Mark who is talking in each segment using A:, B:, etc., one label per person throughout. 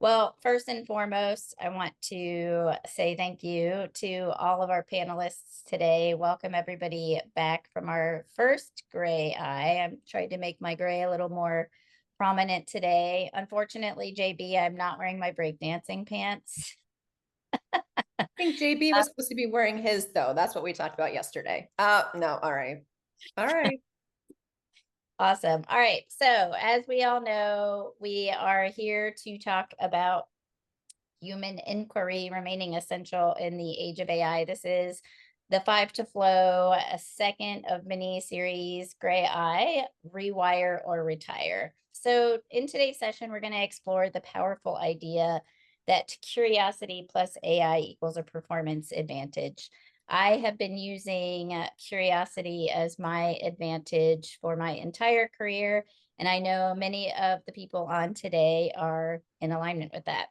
A: Well, first and foremost, I want to say thank you to all of our panelists today. Welcome everybody back from our first gray eye. I'm trying to make my gray a little more prominent today. Unfortunately, JB, I'm not wearing my breakdancing pants.
B: I think JB was supposed to be wearing his, though. That's what we talked about yesterday. No. All right. All right.
A: Awesome. All right. So, as we all know, we are here to talk about human inquiry remaining essential in the age of AI. This is the Five to Flow, a second of mini series Gray Eye, Rewire or Retire. So, in today's session, we're going to explore the powerful idea that curiosity plus AI equals a performance advantage. I have been using curiosity as my advantage for my entire career, and I know many of the people on today are in alignment with that.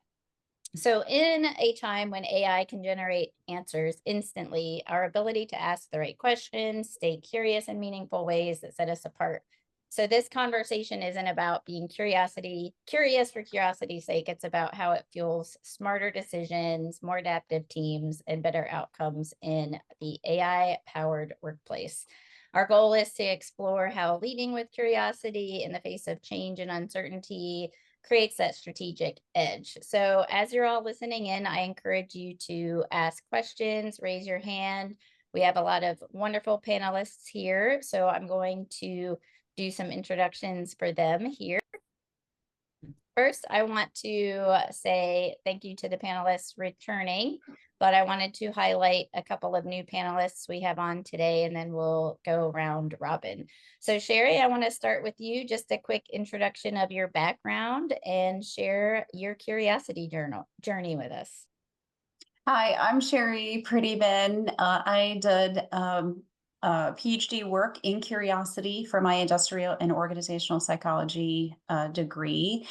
A: So, in a time when AI can generate answers instantly, our ability to ask the right questions, stay curious in meaningful ways that set us apart. So, this conversation isn't about being curious for curiosity's sake. It's about how it fuels smarter decisions, more adaptive teams, and better outcomes in the AI powered workplace. Our goal is to explore how leading with curiosity in the face of change and uncertainty creates that strategic edge. So, as you're all listening in, I encourage you to ask questions, raise your hand. We have a lot of wonderful panelists here. So, I'm going to do some introductions for them here. First, I want to say thank you to the panelists returning, but I wanted to highlight a couple of new panelists we have on today, and then we'll go round robin. So, Sherry, I want to start with you. Just a quick introduction of your background and share your curiosity journey with us.
C: Hi, I'm Sherry Prettyman. I did PhD work in curiosity for my industrial and organizational psychology degree.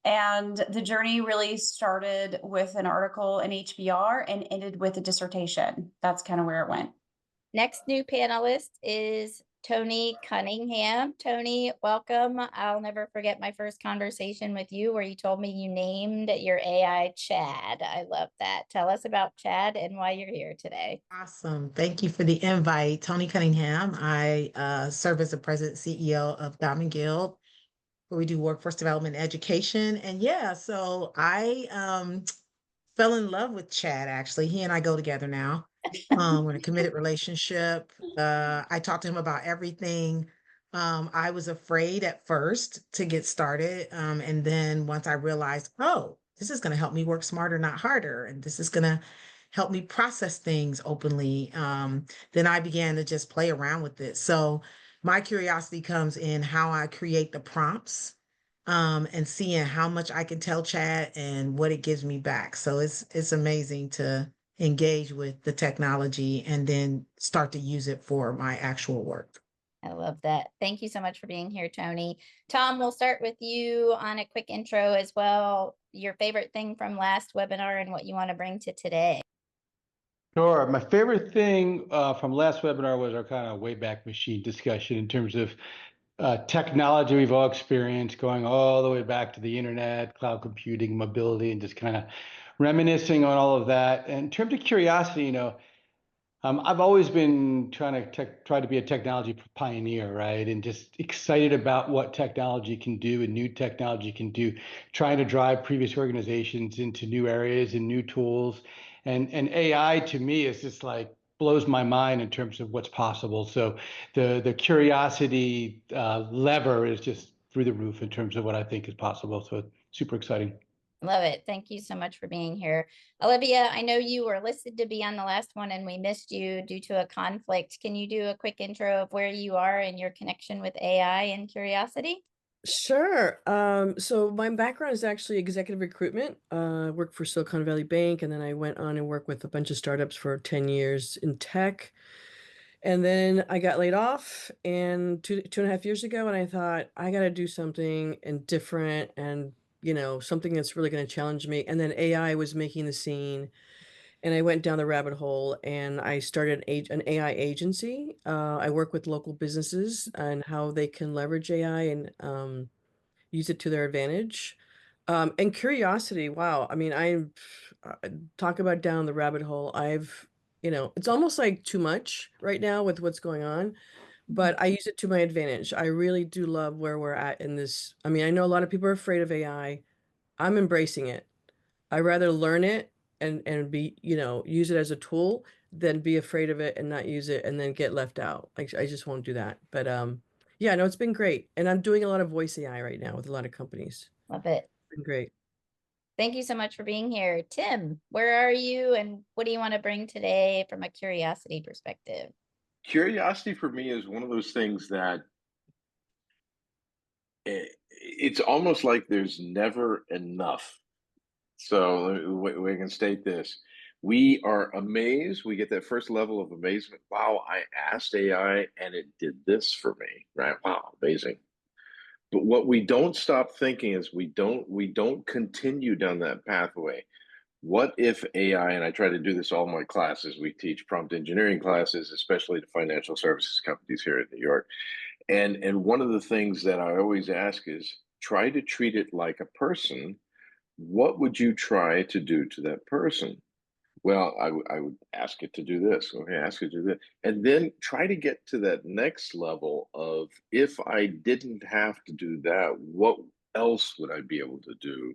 C: And the journey really started with an article in HBR and ended with a dissertation. That's kind of where it went.
A: Next new panelist is Tony Cunningham. Tony, welcome. I'll never forget my first conversation with you where you told me you named your AI Chad. I love that. Tell us about Chad and why you're here today.
D: Awesome. Thank you for the invite. Tony Cunningham. I serve as the president CEO of Diamond Guild, where we do workforce development and education. And yeah, so I fell in love with Chad, actually. He and I go together now. We're in a committed relationship. I talked to him about everything. I was afraid at first to get started. And then once I realized, oh, this is going to help me work smarter, not harder. And this is going to help me process things openly. Then I began to just play around with it. So my curiosity comes in how I create the prompts and seeing how much I can tell Chad and what it gives me back. So it's amazing to engage with the technology and then start to use it for my actual work.
A: I love that. Thank you so much for being here, Tony. Tom, we'll start with you on a quick intro as well. Your favorite thing from last webinar and what you want to bring to today.
E: Sure. My favorite thing from last webinar was our kind of Wayback Machine discussion in terms of technology we've all experienced, going all the way back to the internet, cloud computing, mobility, and just kind of reminiscing on all of that. And in terms of curiosity, I've always been try to be a technology pioneer, right? And just excited about what technology can do and new technology can do, trying to drive previous organizations into new areas and new tools. And AI to me is just like blows my mind in terms of what's possible. So the curiosity lever is just through the roof in terms of what I think is possible. So it's super exciting.
A: Love it. Thank you so much for being here. Olivia, I know you were listed to be on the last one and we missed you due to a conflict. Can you do a quick intro of where you are and your connection with AI and curiosity?
F: Sure. So my background is actually executive recruitment. I worked for Silicon Valley Bank, and then I went on and worked with a bunch of startups for 10 years in tech. And then I got laid off and 2.5 years ago, and I thought I got to do something and different and something that's really going to challenge me. And then AI was making the scene, and I went down the rabbit hole and I started an AI agency. I work with local businesses and how they can leverage AI and use it to their advantage. And curiosity, wow. I mean, talk about down the rabbit hole. It's almost like too much right now with what's going on, but I use it to my advantage. I really do love where we're at in this. I mean, I know a lot of people are afraid of AI. I'm embracing it. I rather learn it and be, use it as a tool than be afraid of it and not use it and then get left out. I just won't do that. But yeah, no, it's been great. And I'm doing a lot of voice AI right now with a lot of companies.
A: Love it.
F: It's been great.
A: Thank you so much for being here. Tim, where are you and what do you want to bring today from a curiosity perspective?
G: Curiosity for me is one of those things that it's almost like there's never enough. So we can state this. We are amazed. We get that first level of amazement. Wow, I asked AI and it did this for me, right? Wow, amazing. But what we don't stop thinking is we don't continue down that pathway. What if AI, and I try to do this all my classes, we teach prompt engineering classes, especially to financial services companies here in New York. And one of the things that I always ask is try to treat it like a person. What would you try to do to that person? Well, I would ask it to do this. Okay, ask it to do that. And then try to get to that next level of if I didn't have to do that, what else would I be able to do?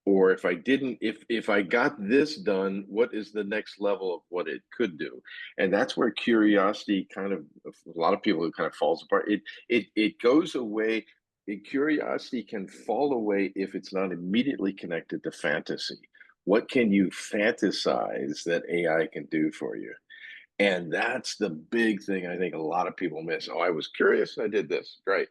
G: Or if I didn't, if I got this done, what is the next level of what it could do? And that's where curiosity kind of a lot of people it kind of falls apart. It goes away. Curiosity can fall away if it's not immediately connected to fantasy. What can you fantasize that AI can do for you? And that's the big thing I think a lot of people miss. Oh, I was curious, I did this. Great.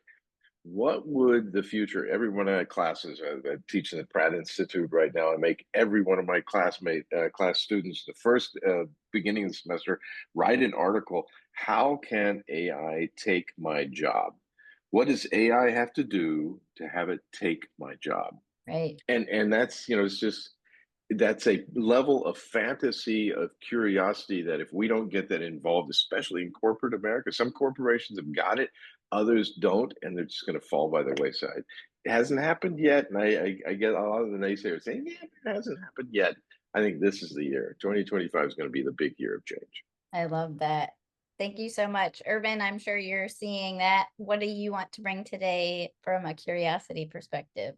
G: What would the future, every one of my classes, I teach in the Pratt Institute right now, I make every one of my class students, the first beginning of the semester, write an article, how can AI take my job? What does AI have to do to have it take my job?
A: Right.
G: And that's, it's just, that's a level of fantasy, of curiosity that if we don't get that involved, especially in corporate America, some corporations have got it, others don't, and they're just going to fall by the wayside. It hasn't happened yet, and I get a lot of the naysayers saying, "Yeah, it hasn't happened yet." I think this is the year. 2025 is going to be the big year of change.
A: I love that. Thank you so much. Irvin, I'm sure you're seeing that. What do you want to bring today from a curiosity perspective?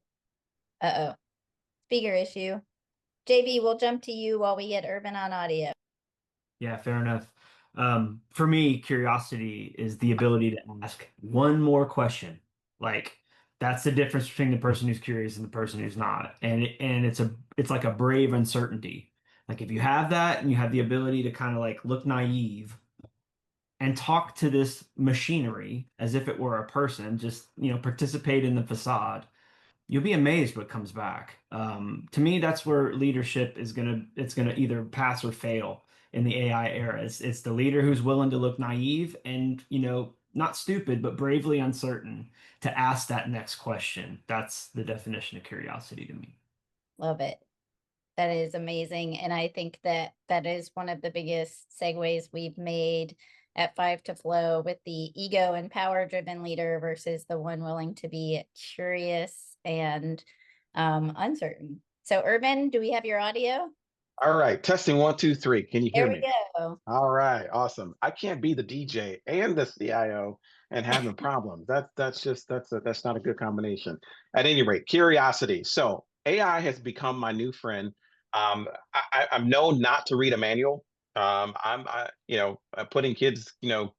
A: Uh-oh. Speaker issue. JB, we'll jump to you while we get Irvin on audio.
H: Yeah, fair enough. For me, curiosity is the ability to ask one more question. Like that's the difference between the person who's curious and the person who's not. And it's like a brave uncertainty. Like if you have that and you have the ability to kind of like look naive and talk to this machinery as if it were a person, just participate in the facade, you'll be amazed what comes back. To me, that's where leadership is it's gonna either pass or fail in the AI era. It's the leader who's willing to look naive and not stupid, but bravely uncertain to ask that next question. That's the definition of curiosity to me.
A: Love it. That is amazing. And I think that is one of the biggest segues we've made at Five to Flow with the ego and power driven leader versus the one willing to be curious and uncertain. So Irvin, do we have your audio?
I: All right, testing 1, 2, 3. Can you hear
A: There
I: me?
A: we go.
I: All right, awesome. I can't be the DJ and the CIO and having problems. That's not a good combination. At any rate, curiosity. So AI has become my new friend. I'm known not to read a manual. Putting kids,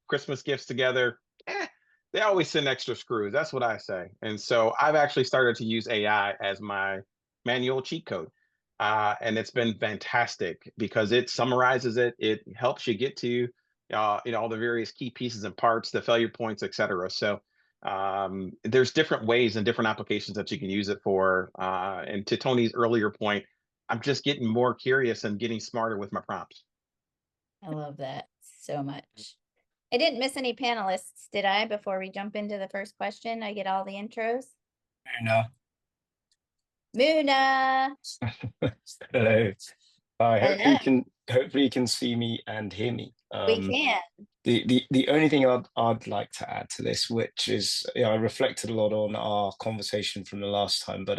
I: Christmas gifts together. They always send extra screws. That's what I say. And so I've actually started to use AI as my manual cheat code. And it's been fantastic because it summarizes it. It helps you get to, all the various key pieces and parts, the failure points, et cetera. So there's different ways and different applications that you can use it for. And to Tony's earlier point, I'm just getting more curious and getting smarter with my prompts.
A: I love that so much. I didn't miss any panelists, did I, before we jump into the first question? I get all the intros? Muna.
J: Hello. Hi.
A: Hello.
J: Hopefully you can see me and hear me.
A: We can.
J: The only thing I'd like to add to this, which is I reflected a lot on our conversation from the last time, but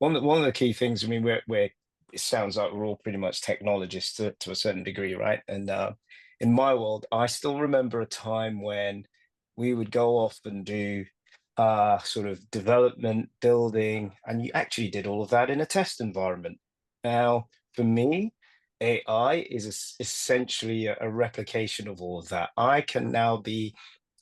J: one of the key things, I mean, we're it sounds like we're all pretty much technologists to a certain degree, right? And in my world, I still remember a time when we would go off and do sort of development, building, and you actually did all of that in a test environment. Now, for me, AI is essentially a replication of all of that. I can now be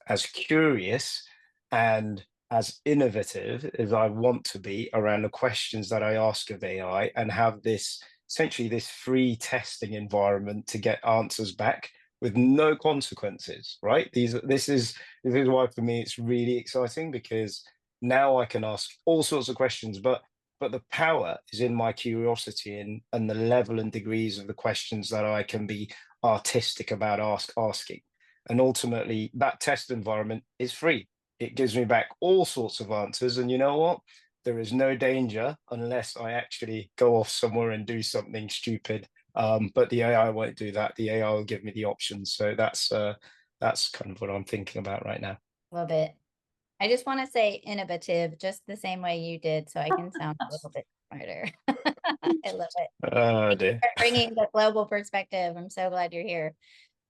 J: as curious and as innovative as I want to be around the questions that I ask of AI, and have this essentially this free testing environment to get answers back with no consequences, right? This is why for me it's really exciting, because now I can ask all sorts of questions, but the power is in my curiosity and the level and degrees of the questions that I can be artistic about asking. And ultimately, that test environment is free. It gives me back all sorts of answers. And you know what? There is no danger unless I actually go off somewhere and do something stupid. But the AI won't do that. The AI will give me the options. So that's kind of what I'm thinking about right now.
A: Love it. I just want to say innovative just the same way you did, so I can sound a little bit smarter. I love it.
J: Oh dear.
A: Bringing the global perspective. I'm so glad you're here.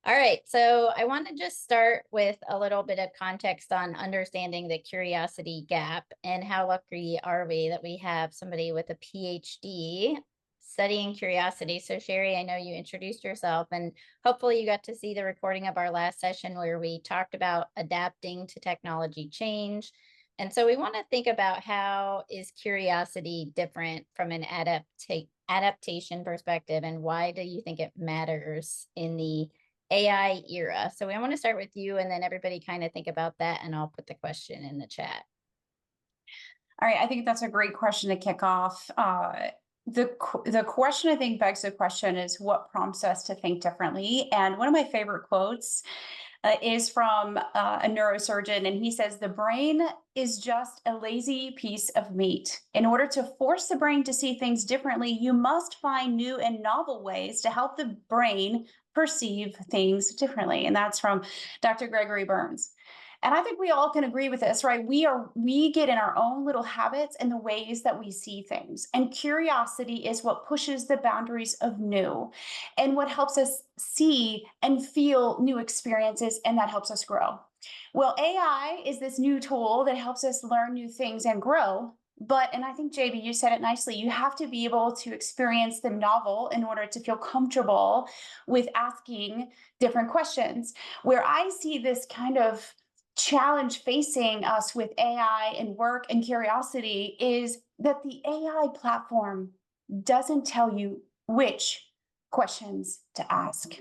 A: All right, so I want to just start with a little bit of context on understanding the curiosity gap, and how lucky are we that we have somebody with a PhD studying curiosity. So Sherry, I know you introduced yourself, and hopefully you got to see the recording of our last session where we talked about adapting to technology change. And so we want to think about, how is curiosity different from an adaptation perspective, and why do you think it matters in the AI era? So I want to start with you, and then everybody kind of think about that, and I'll put the question in the chat.
C: All right, I think that's a great question to kick off. The question I think begs the question is, what prompts us to think differently? And one of my favorite quotes is from a neurosurgeon, and he says, the brain is just a lazy piece of meat. In order to force the brain to see things differently, you must find new and novel ways to help the brain perceive things differently. And that's from Dr. Gregory Burns. And I think we all can agree with this, right? We get in our own little habits and the ways that we see things. And curiosity is what pushes the boundaries of new, and what helps us see and feel new experiences, and that helps us grow. Well, AI is this new tool that helps us learn new things and grow. But, and I think, JB, you said it nicely, you have to be able to experience the novel in order to feel comfortable with asking different questions. Where I see this kind of challenge facing us with AI and work and curiosity is that the AI platform doesn't tell you which questions to ask.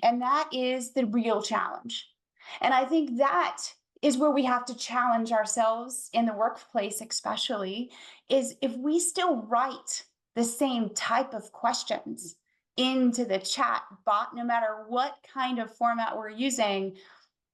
C: And that is the real challenge. And I think that is where we have to challenge ourselves in the workplace, especially, is if we still write the same type of questions into the chat bot, no matter what kind of format we're using,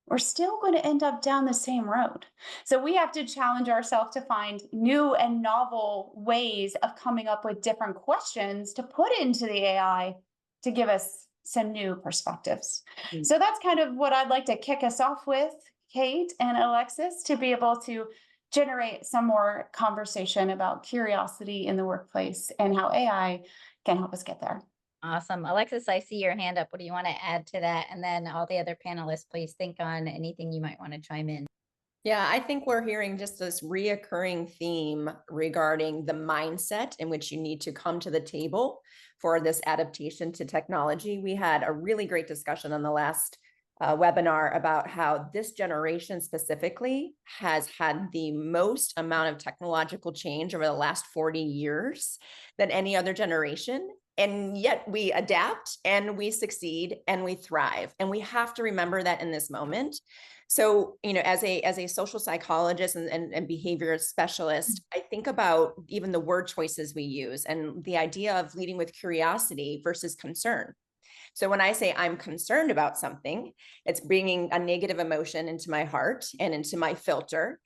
C: we're still going to end up down the same road. So we have to challenge ourselves to find new and novel ways of coming up with different questions to put into the AI to give us some new perspectives. Mm-hmm. So that's kind of what I'd like to kick us off with, Kate and Alexis, to be able to generate some more conversation about curiosity in the workplace and how AI can help us get there.
A: Awesome. Alexis, I see your hand up. What do you want to add to that? And then all the other panelists, please think on anything you might want to chime in.
B: Yeah, I think we're hearing just this reoccurring theme regarding the mindset in which you need to come to the table for this adaptation to technology. We had a really great discussion on the last webinar about how this generation specifically has had the most amount of technological change over the last 40 years than any other generation. And yet we adapt and we succeed and we thrive. And we have to remember that in this moment. So, you know, as a social psychologist and behavior specialist, I think about even the word choices we use and the idea of leading with curiosity versus concern. So when I say I'm concerned about something, it's bringing a negative emotion into my heart and into my filter.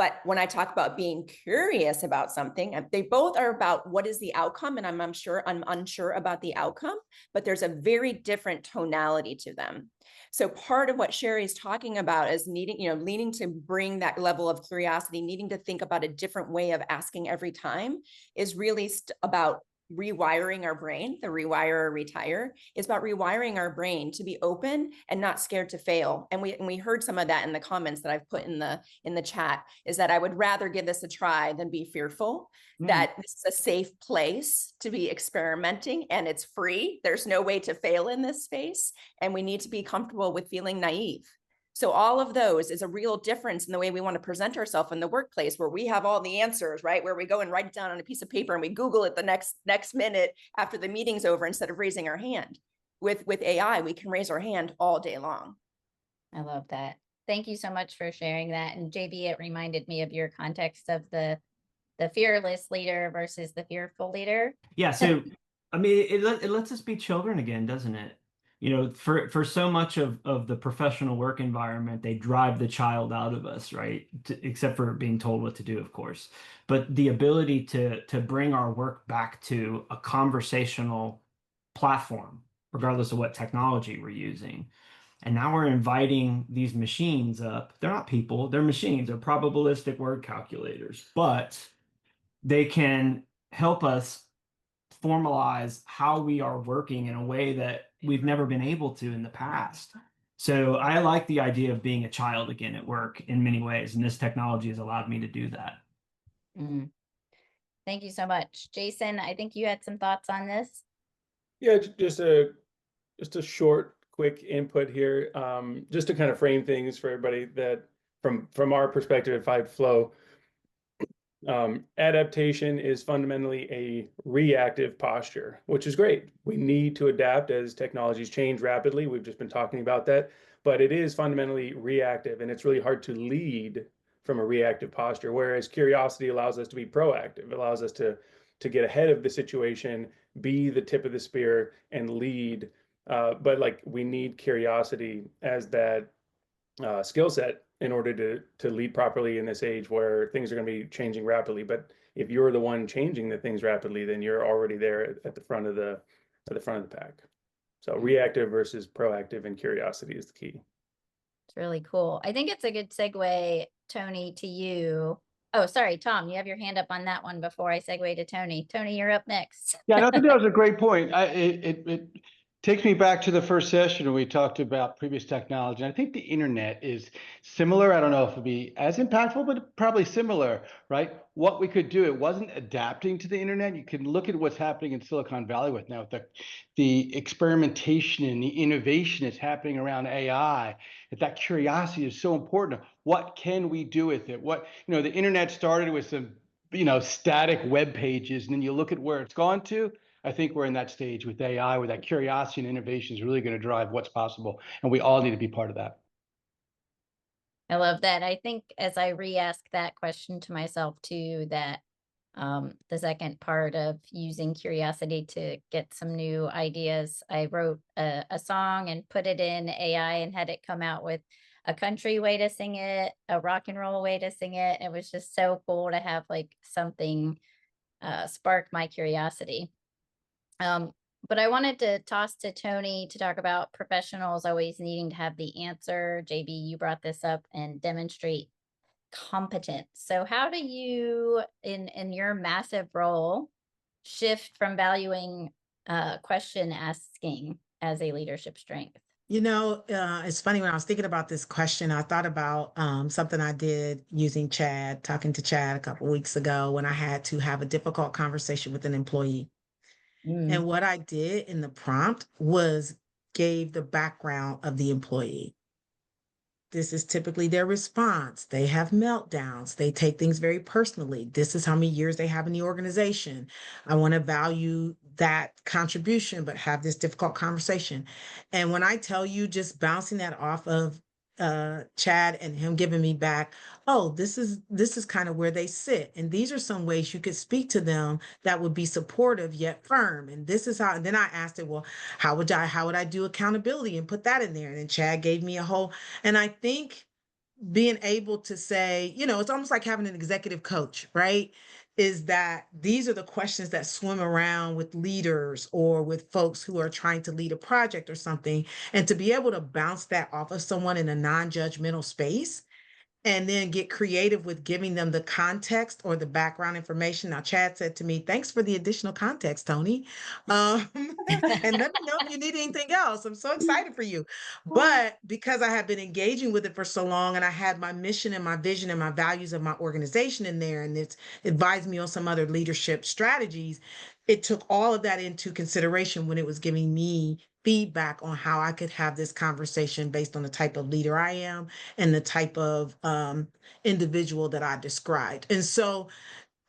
B: But when I talk about being curious about something, they both are about what is the outcome, and I'm unsure about the outcome, but there's a very different tonality to them. So part of what Sherry is talking about is needing, leaning to bring that level of curiosity, needing to think about a different way of asking every time, is really about rewiring our brain. The rewire or retire is about rewiring our brain to be open and not scared to fail. And we heard some of that in the comments that I've put in the chat, is that I would rather give this a try than be fearful. That this is a safe place to be experimenting, and it's free. There's no way to fail in this space, and we need to be comfortable with feeling naive. So all of those is a real difference in the way we want to present ourselves in the workplace, where we have all the answers, right? Where we go and write it down on a piece of paper and we Google it the next minute after the meeting's over, instead of raising our hand. With AI, we can raise our hand all day long.
A: I love that. Thank you so much for sharing that. And JB, it reminded me of your context of the fearless leader versus the fearful leader.
H: Yeah. So, I mean, it lets us be children again, doesn't it? For so much of the professional work environment, they drive the child out of us, right? Except for being told what to do, of course. But the ability to bring our work back to a conversational platform, regardless of what technology we're using. And now we're inviting these machines up. They're not people, they're machines, they're probabilistic word calculators, but they can help us formalize how we are working in a way that we've never been able to in the past. So I like the idea of being a child again at work in many ways, and this technology has allowed me to do that.
A: Thank you so much. Jason, I think you had some thoughts on this.
K: Yeah, just a short, quick input here, just to kind of frame things for everybody, that from our perspective at Five Flow, adaptation is fundamentally a reactive posture, which is great. We need to adapt as technologies change rapidly. We've just been talking about that, but it is fundamentally reactive, and it's really hard to lead from a reactive posture, whereas curiosity allows us to be proactive. It allows us to get ahead of the situation, be the tip of the spear, and lead. But like, we need curiosity as that skill set in order to lead properly in this age where things are going to be changing rapidly. But if you're the one changing the things rapidly, then you're already there at the front of the pack. So reactive versus proactive, and curiosity is the key.
A: It's really cool. I think it's a good segue, Tony, to you. Oh, sorry, Tom, you have your hand up on that one before I segue to Tony. Tony, you're up next.
E: Yeah, I think that was a great point. It takes me back to the first session when we talked about previous technology. I think the internet is similar. I don't know if it'd be as impactful, but probably similar, right? What we could do, it wasn't adapting to the internet. You can look at what's happening in Silicon Valley with now the experimentation and the innovation that's happening around AI. That curiosity is so important. What can we do with it? The internet started with some, static web pages, and then you look at where it's gone to. I think we're in that stage with AI, where that curiosity and innovation is really going to drive what's possible, and we all need to be part of that.
A: I love that. I think as I re-ask that question to myself too, that the second part of using curiosity to get some new ideas, I wrote a song and put it in AI and had it come out with a country way to sing it, a rock and roll way to sing it. It was just so cool to have like something spark my curiosity. But I wanted to toss to Tony to talk about professionals always needing to have the answer. JB, you brought this up, and demonstrate competence. So how do you, in your massive role, shift from valuing question asking as a leadership strength?
D: It's funny, when I was thinking about this question, I thought about something I did using talking to Chad a couple of weeks ago, when I had to have a difficult conversation with an employee. And what I did in the prompt was gave the background of the employee. This is typically their response. They have meltdowns. They take things very personally. This is how many years they have in the organization. I want to value that contribution, but have this difficult conversation. And when I tell you, just bouncing that off of Chad and him giving me back, oh, this is kind of where they sit. And these are some ways you could speak to them that would be supportive yet firm. And this is how, and then I asked it, well, how would I do accountability, and put that in there? And then Chad gave me a whole, and I think being able to say, you know, it's almost like having an executive coach, right? Is that these are the questions that swim around with leaders or with folks who are trying to lead a project or something. And to be able to bounce that off of someone in a non-judgmental space and then get creative with giving them the context or the background information. Now, Chad said to me, thanks for the additional context, Tony. And let me know if you need anything else. I'm so excited for you. But because I have been engaging with it for so long and I had my mission and my vision and my values of my organization in there, and it's advised me on some other leadership strategies, it took all of that into consideration when it was giving me feedback on how I could have this conversation based on the type of leader I am and the type of individual that I described. And so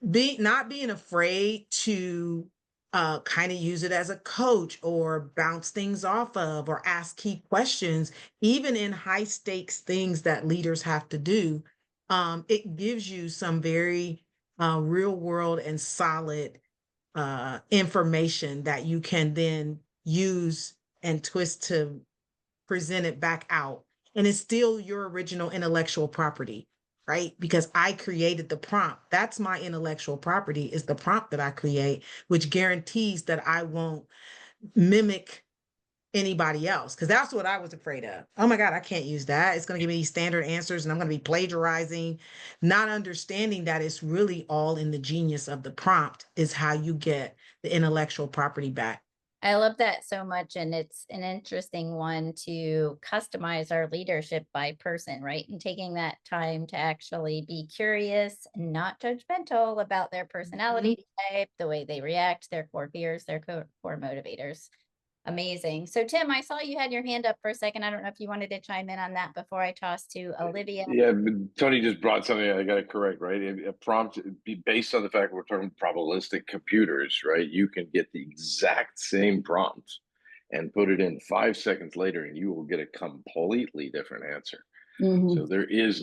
D: not being afraid to kind of use it as a coach or bounce things off of or ask key questions, even in high stakes things that leaders have to do, it gives you some very real world and solid information that you can then use and twist to present it back out. And it's still your original intellectual property, right? Because I created the prompt. That's my intellectual property, is the prompt that I create, which guarantees that I won't mimic anybody else. Because that's what I was afraid of. Oh my God, I can't use that. It's going to give me these standard answers and I'm going to be plagiarizing, not understanding that it's really all in the genius of the prompt is how you get the intellectual property back.
A: I love that so much. And it's an interesting one to customize our leadership by person, right? And taking that time to actually be curious and not judgmental about their personality type, the way they react, their core fears, their core motivators. Amazing. So Tim, I saw you had your hand up for a second. I don't know if you wanted to chime in on that before I toss to Olivia.
G: Yeah, but Tony just brought something I got to correct, right? A prompt be based on the fact we're talking probabilistic computers, right? You can get the exact same prompt and put it in 5 seconds later, and you will get a completely different answer. So there is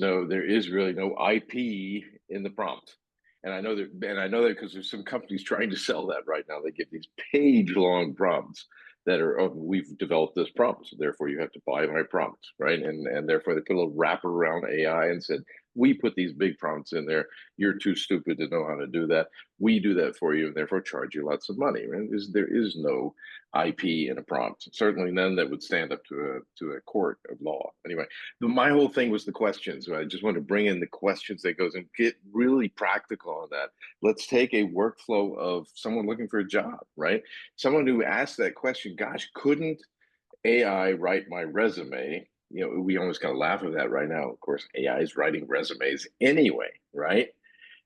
G: really no IP in the prompt. And I know that because there's some companies trying to sell that right now. They give these page-long prompts that are, oh, we've developed this prompt, so therefore you have to buy my prompt, right? And therefore they put a little wrapper around AI and said, we put these big prompts in there. You're too stupid to know how to do that. We do that for you, and therefore charge you lots of money. Right? There is no IP in a prompt. Certainly none that would stand up to a court of law. Anyway, my whole thing was the questions. I just want to bring in the questions that goes and get really practical on that. Let's take a workflow of someone looking for a job, right? Someone who asked that question, gosh, couldn't AI write my resume? You know, we almost kind of laugh at that right now. Of course, AI is writing resumes anyway, right?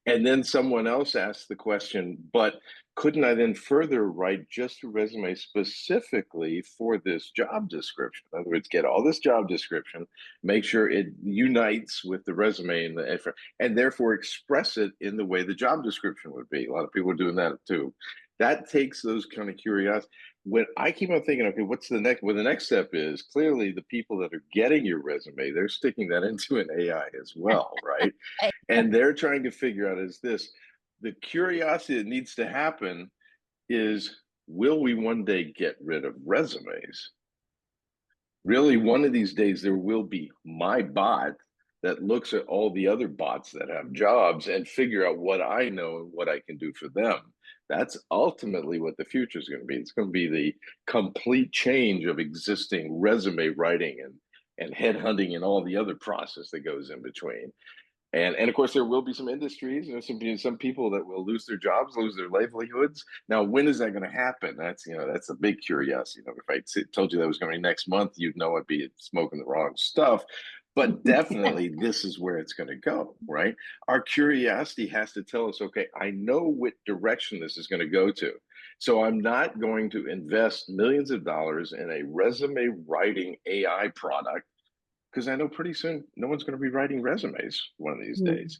G: And then someone else asked the question, but couldn't I then further write just a resume specifically for this job description? In other words, get all this job description, make sure it unites with the resume and the effort, and therefore express it in the way the job description would be. A lot of people are doing that too. That takes those kind of curiosity. When I keep on thinking, okay, what's the next? Well, the next step is clearly the people that are getting your resume, they're sticking that into an AI as well, right? And they're trying to figure out is this the curiosity that needs to happen is, will we one day get rid of resumes? Really, one of these days there will be my bot that looks at all the other bots that have jobs and figure out what I know and what I can do for them. That's ultimately what the future is going to be. It's going to be the complete change of existing resume writing and headhunting and all the other process that goes in between. And of course, there will be some industries, you know, some people that will lose their jobs, lose their livelihoods. Now, when is that going to happen? That's that's a big curiosity. You know, if I told you that was going to be next month, you'd know I'd be smoking the wrong stuff. But definitely, this is where it's going to go, right? Our curiosity has to tell us, okay, I know what direction this is going to go to. So I'm not going to invest millions of dollars in a resume writing AI product because I know pretty soon no one's going to be writing resumes one of these days.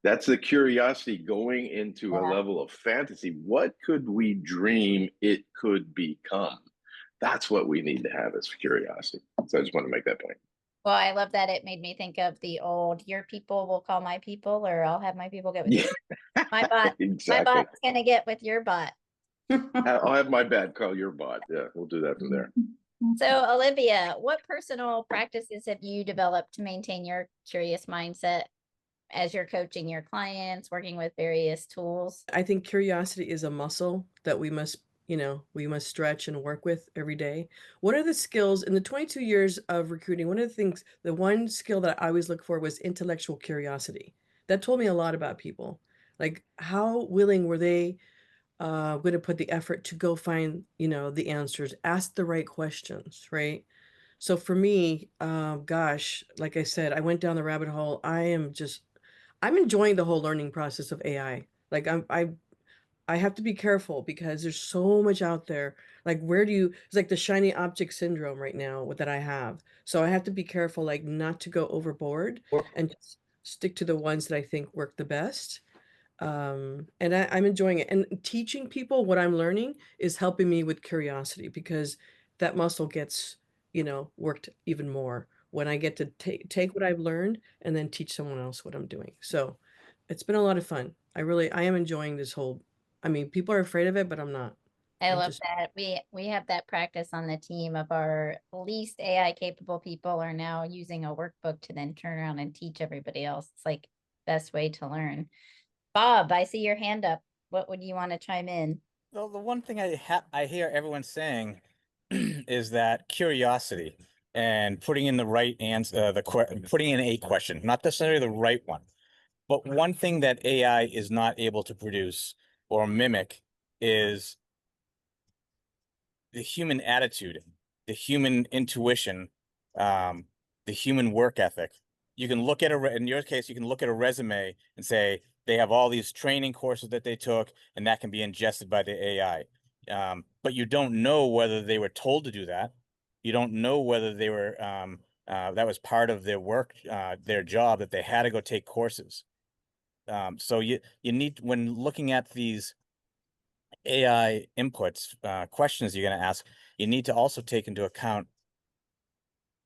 G: That's the curiosity going into a level of fantasy. What could we dream it could become? That's what we need to have as curiosity. So I just want to make that point.
A: Well, I love that. It made me think of the old, your people will call my people, or I'll have my people get with you. My bot,
G: exactly.
A: My bot's going to get with your bot.
G: I'll have my bot call your bot. Yeah, we'll do that from there.
A: So, Olivia, what personal practices have you developed to maintain your curious mindset as you're coaching your clients, working with various tools?
F: I think curiosity is a muscle that we must, we must stretch and work with every day. One of the skills in the 22 years of recruiting, one of the things, the one skill that I always look for was intellectual curiosity. That told me a lot about people. Like how willing were they going to put the effort to go find, the answers, ask the right questions, right? So for me, gosh, like I said, I went down the rabbit hole. I'm enjoying the whole learning process of AI. Like I have to be careful because there's so much out there. Like it's like the shiny object syndrome right now that I have. So I have to be careful, like not to go overboard and just stick to the ones that I think work the best. And I'm enjoying it. And teaching people what I'm learning is helping me with curiosity because that muscle gets, worked even more when I get to take what I've learned and then teach someone else what I'm doing. So it's been a lot of fun. I am enjoying this whole, I mean, people are afraid of it, but I'm not.
A: I
F: I'm
A: love
F: just,
A: that. We have that practice on the team of our least AI capable people are now using a workbook to then turn around and teach everybody else. It's like best way to learn. Bob, I see your hand up. What would you want to chime in?
L: Well, the one thing I hear everyone saying is that curiosity and putting in the right answer, putting in a question, not necessarily the right one, but one thing that AI is not able to produce or mimic is the human attitude, the human intuition, the human work ethic. You can look at in your case, you can look at a resume and say they have all these training courses that they took, and that can be ingested by the AI. But you don't know whether they were told to do that. You don't know whether they were that was part of their work, their job, that they had to go take courses. So you need, when looking at these AI inputs, questions you're going to ask, you need to also take into account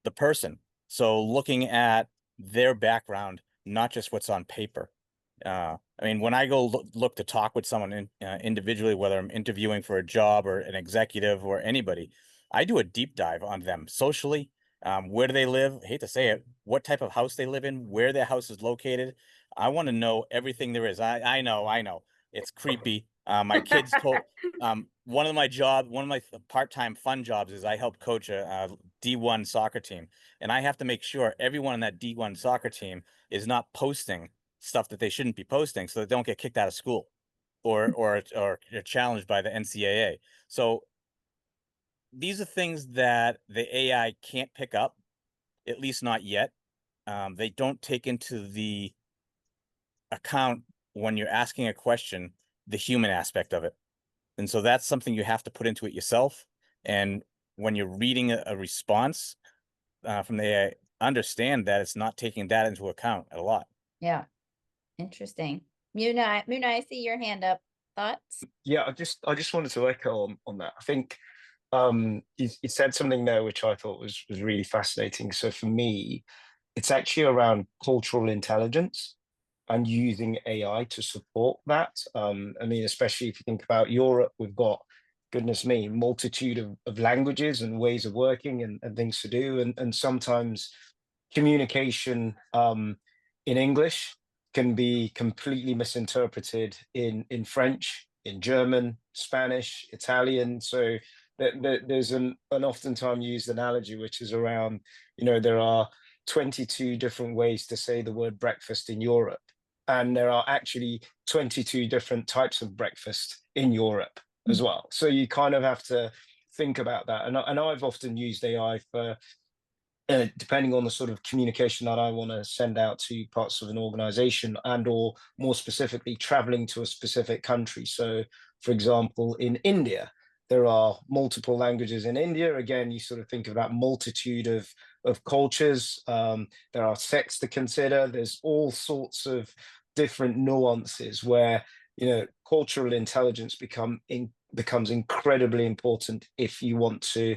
L: the person. So looking at their background, not just what's on paper. I mean, when I go look to talk with someone individually, whether I'm interviewing for a job or an executive or anybody, I do a deep dive on them socially. Where do they live? I hate to say it, what type of house they live in, where their house is located. I want to know everything there is. I know. It's creepy. My kids told one of my part-time fun jobs is I help coach a D1 soccer team, and I have to make sure everyone on that D1 soccer team is not posting stuff that they shouldn't be posting so that they don't get kicked out of school or challenged by the NCAA. So these are things that the AI can't pick up, at least not yet. They don't take into the account when you're asking a question, the human aspect of it. And so that's something you have to put into it yourself. And when you're reading a response from the AI, understand that it's not taking that into account a lot.
A: Yeah. Interesting. Muna, I see your hand up. Thoughts?
J: Yeah, I just wanted to echo on that. I think you said something there which I thought was really fascinating. So for me, it's actually around cultural intelligence and using AI to support that. I mean, especially if you think about Europe, we've got, goodness me, multitude of languages and ways of working and things to do. And sometimes communication in English can be completely misinterpreted in French, in German, Spanish, Italian. So there's an oftentimes used analogy, which is around, there are 22 different ways to say the word breakfast in Europe. And there are actually 22 different types of breakfast in Europe as well. So you kind of have to think about that. And I've often used AI for, depending on the sort of communication that I want to send out to parts of an organization and or more specifically traveling to a specific country. So for example, in India, there are multiple languages in India. Again, you sort of think of that multitude of cultures. There are sects to consider. There's all sorts of different nuances where, cultural intelligence becomes incredibly important if you want to,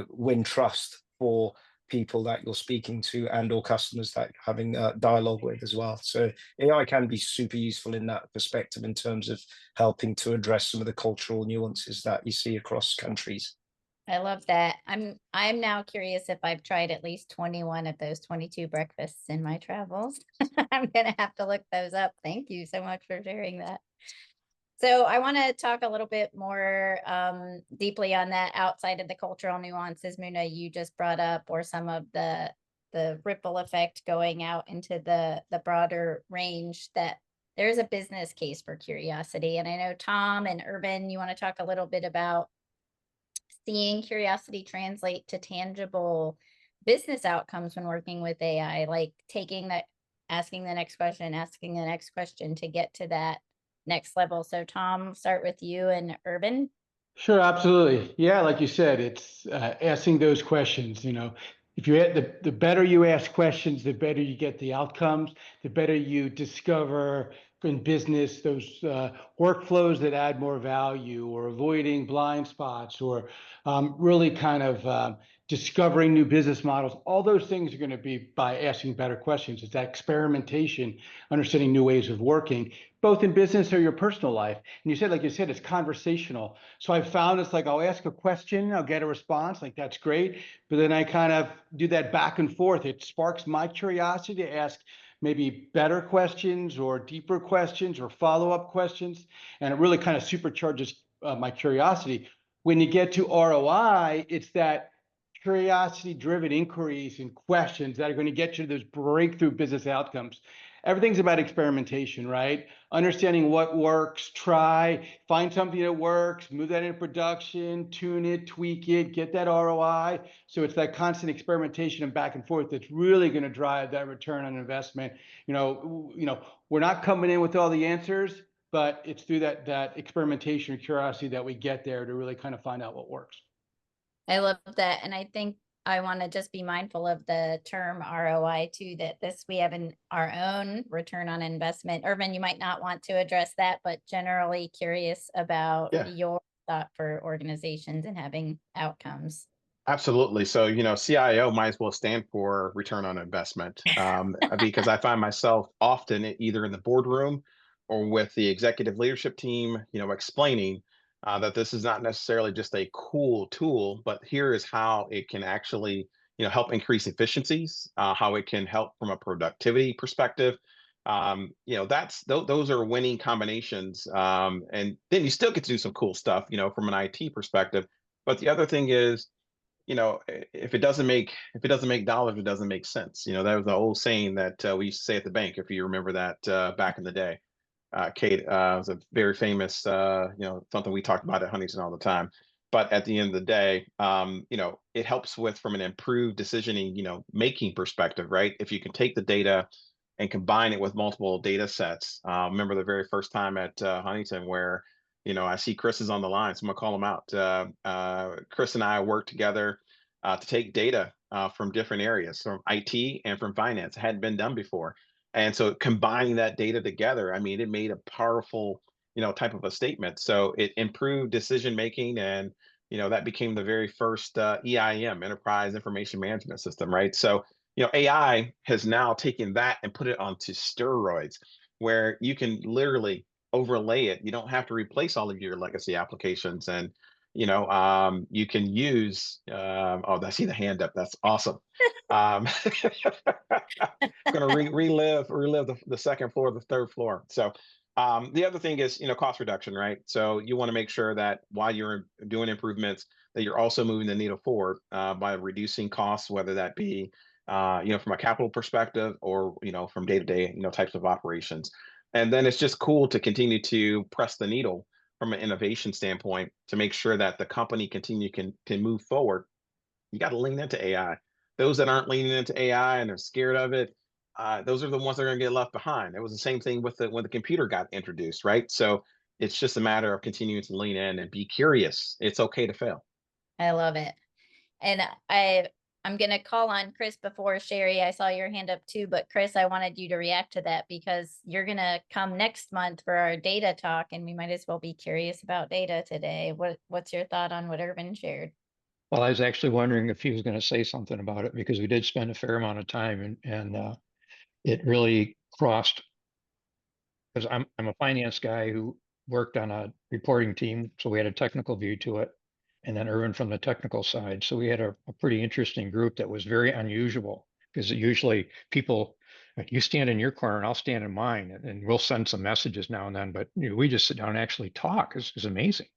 J: win trust for people that you're speaking to and or customers that you're having dialogue with as well. So AI can be super useful in that perspective in terms of helping to address some of the cultural nuances that you see across countries.
A: I love that. I'm now curious if I've tried at least 21 of those 22 breakfasts in my travels. I'm gonna have to look those up. Thank you so much for sharing that. So I want to talk a little bit more deeply on that outside of the cultural nuances, Muna, you just brought up, or some of the ripple effect going out into the broader range, that there's a business case for curiosity. And I know Tom and Urban, you want to talk a little bit about seeing curiosity translate to tangible business outcomes when working with AI, like asking the next question to get to that next level. So Tom, start with you and Urban.
E: Sure, absolutely. Yeah, like you said, it's asking those questions. If the better you ask questions, the better you get the outcomes, the better you discover in business those workflows that add more value, or avoiding blind spots, or really kind of discovering new business models. All those things are going to be by asking better questions. It's that experimentation, understanding new ways of working, both in business or your personal life. And you said, like you said, it's conversational. So I've found it's like, I'll ask a question, I'll get a response, like that's great. But then I kind of do that back and forth. It sparks my curiosity to ask maybe better questions, or deeper questions, or follow-up questions. And it really kind of supercharges my curiosity. When you get to ROI, it's that curiosity-driven inquiries and questions that are going to get you to those breakthrough business outcomes. Everything's about experimentation, right? Understanding what works, try, find something that works, move that into production, tune it, tweak it, get that ROI. So it's that constant experimentation and back and forth that's really going to drive that return on investment. We're not coming in with all the answers, but it's through that experimentation and curiosity that we get there to really kind of find out what works.
A: I love that. And I think I want to just be mindful of the term ROI too, that we have our own return on investment. Urban, you might not want to address that, but generally curious about your thought for organizations and having outcomes.
I: Absolutely. So, CIO might as well stand for return on investment, because I find myself often either in the boardroom or with the executive leadership team, explaining that this is not necessarily just a cool tool, but here is how it can actually, help increase efficiencies, how it can help from a productivity perspective. Those are winning combinations. And then you still get to do some cool stuff, from an IT perspective. But the other thing is, if it doesn't make dollars, it doesn't make sense. That was the old saying that we used to say at the bank, if you remember that back in the day. Kate was a very famous, something we talked about at Huntington all the time. But at the end of the day, it helps with from an improved decisioning, making perspective, right? If you can take the data and combine it with multiple data sets. Remember the very first time at Huntington where I see Chris is on the line, so I'm gonna call him out. Chris and I worked together to take data from different areas, from IT and from finance. It hadn't been done before. And so combining that data together, I mean, it made a powerful, type of a statement. So it improved decision making, and that became the very first EIM, Enterprise Information Management System, right? So AI has now taken that and put it onto steroids, where you can literally overlay it. You don't have to replace all of your legacy applications, and you can use. Oh, I see the hand up. That's awesome. I'm going to relive the second floor, the third floor. So the other thing is, cost reduction, right? So you want to make sure that while you're doing improvements, that you're also moving the needle forward by reducing costs, whether that be from a capital perspective, or from day-to-day types of operations. And then it's just cool to continue to press the needle from an innovation standpoint to make sure that the company can move forward. You got to lean into AI. Those that aren't leaning into AI and are scared of it, those are the ones that are going to get left behind. It was the same thing with when the computer got introduced, right? So it's just a matter of continuing to lean in and be curious. It's okay to fail.
A: I love it. And I'm going to call on Chris before Sherry. I saw your hand up too, but Chris, I wanted you to react to that because you're going to come next month for our data talk, and we might as well be curious about data today. What's your thought on what Urban shared?
M: Well, I was actually wondering if he was going to say something about it, because we did spend a fair amount of time, and it really crossed, because I'm a finance guy who worked on a reporting team, so we had a technical view to it. and then Irvin from the technical side. So we had a pretty interesting group that was very unusual, because usually people, like, you stand in your corner and I'll stand in mine, and we'll send some messages now and then, but we just sit down and actually talk. Is amazing,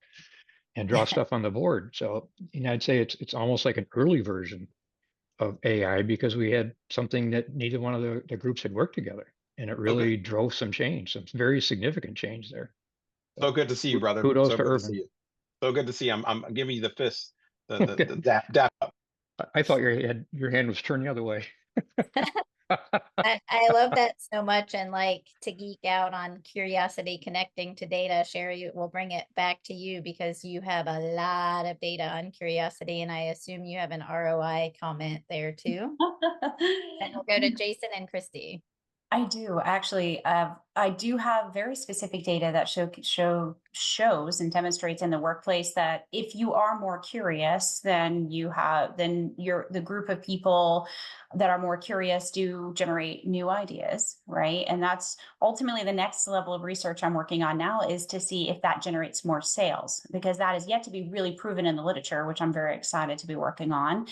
M: and draw stuff on the board. So, I'd say it's almost like an early version of AI, because we had something that neither one of the groups had worked together, and it
I: So good.
M: really drove some change, some very significant change there.
I: So good to see you, brother.
M: Kudos
I: So
M: to
I: good to
M: Irvin.
I: see you. So good to see you. I'm giving you the fist, the dap up.
M: I thought your hand was turned the other way.
A: I love that so much. And like, to geek out on curiosity connecting to data, Sherry, we'll bring it back to you because you have a lot of data on curiosity, and I assume you have an ROI comment there too. And we'll go to Jason and Christy.
C: I do actually. I do have very specific data that shows and demonstrates in the workplace that if you are more curious, then the group of people that are more curious do generate new ideas, right? And that's ultimately the next level of research I'm working on now, is to see if that generates more sales, because that is yet to be really proven in the literature, which I'm very excited to be working on.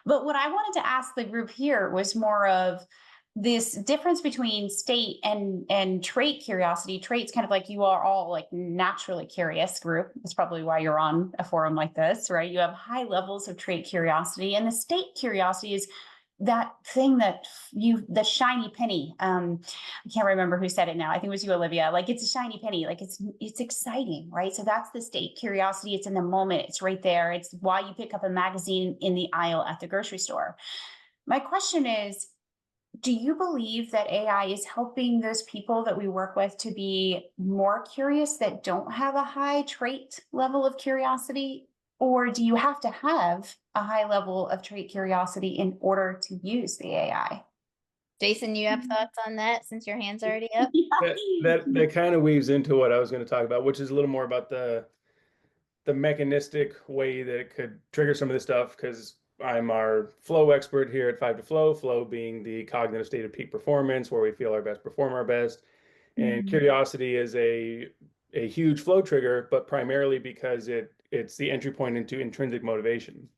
C: But what I wanted to ask the group here was more of this difference between state and trait curiosity. Traits kind of like, you are all like naturally curious group. That's probably why you're on a forum like this, right? You have high levels of trait curiosity, and the state curiosity is that thing that the shiny penny. I can't remember who said it now. I think it was you, Olivia. Like, it's a shiny penny. Like, it's exciting, right? So that's the state curiosity. It's in the moment. It's right there. It's why you pick up a magazine in the aisle at the grocery store. My question is, do you believe that AI is helping those people that we work with to be more curious that don't have a high trait level of curiosity? Or do you have to have a high level of trait curiosity in order to use the AI?
A: Jason, you have thoughts on that since your hand's already up?
K: That kind of weaves into what I was going to talk about, which is a little more about the mechanistic way that it could trigger some of this stuff, because I'm our flow expert here at 5 to Flow, flow being the cognitive state of peak performance, where we feel our best, perform our best. And curiosity is a huge flow trigger, but primarily because it's the entry point into intrinsic motivation,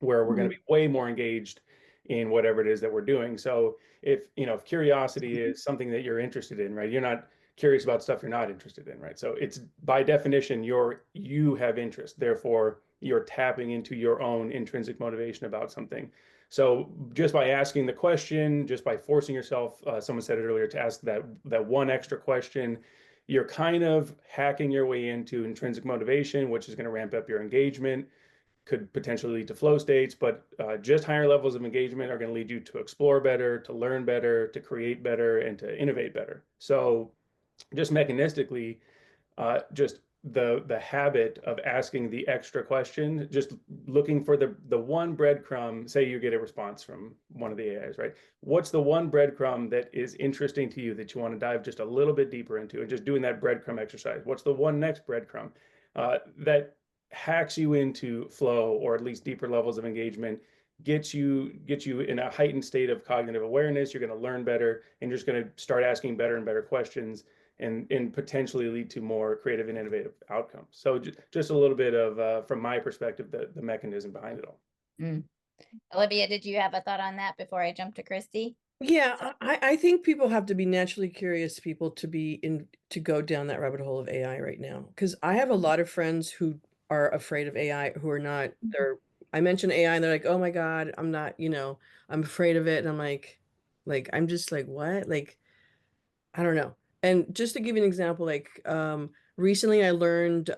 K: where we're going to be way more engaged in whatever it is that we're doing. So if curiosity is something that you're interested in, right? You're not curious about stuff you're not interested in, right? So it's, by definition, you have interest, therefore you're tapping into your own intrinsic motivation about something. So just by asking the question, just by forcing yourself, someone said it earlier, to ask that one extra question, you're kind of hacking your way into intrinsic motivation, which is going to ramp up your engagement, could potentially lead to flow states, but just higher levels of engagement are going to lead you to explore better, to learn better, to create better, and to innovate better. So just mechanistically, just the habit of asking the extra question, just looking for the one breadcrumb. Say you get a response from one of the AIs, right? What's the one breadcrumb that is interesting to you that you want to dive just a little bit deeper into, and just doing that breadcrumb exercise? What's the one next breadcrumb that hacks you into flow, or at least deeper levels of engagement, gets you in a heightened state of cognitive awareness? You're going to learn better, and you're just going to start asking better and better questions, and potentially lead to more creative and innovative outcomes. So just a little bit of, from my perspective, the mechanism behind it all.
A: Olivia, did you have a thought on that before I jump to Christy?
F: Yeah, I think people have to be naturally curious people to go down that rabbit hole of AI right now. Because I have a lot of friends who are afraid of AI, who are not, I mention AI and they're like, oh my God, I'm not, I'm afraid of it. And I'm like, I'm just like, what? Like, I don't know. And just to give you an example, like recently I learned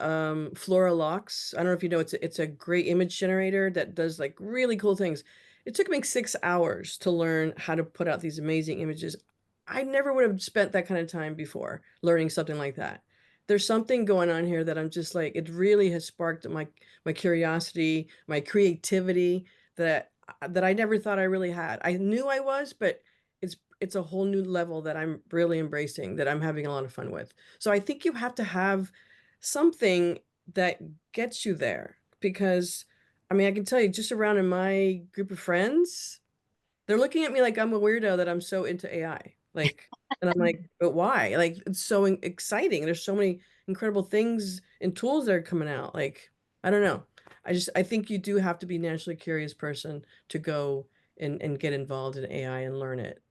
F: Flora Locks. I don't know if you know, it's a great image generator that does like really cool things. It took me 6 hours to learn how to put out these amazing images. I never would have spent that kind of time before learning something like that. There's something going on here that I'm just like, it really has sparked my curiosity, my creativity that I never thought I really had. I knew I was, but it's a whole new level that I'm really embracing, that I'm having a lot of fun with. So I think you have to have something that gets you there, because I mean, I can tell you, just around in my group of friends, they're looking at me like I'm a weirdo that I'm so into AI. Like, and I'm like, but why? Like, it's so exciting. There's so many incredible things and tools that are coming out. Like, I don't know. I think you do have to be a naturally curious person to go and get involved in AI and learn it.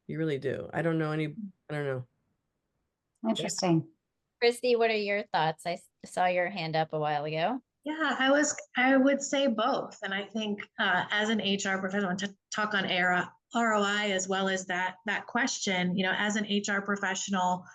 F: You really do. I don't know.
C: Interesting.
A: Christy, what are your thoughts? I saw your hand up a while ago.
N: Yeah, I would say both. And I think as an HR professional, to talk on ROI as well as that question, as an HR professional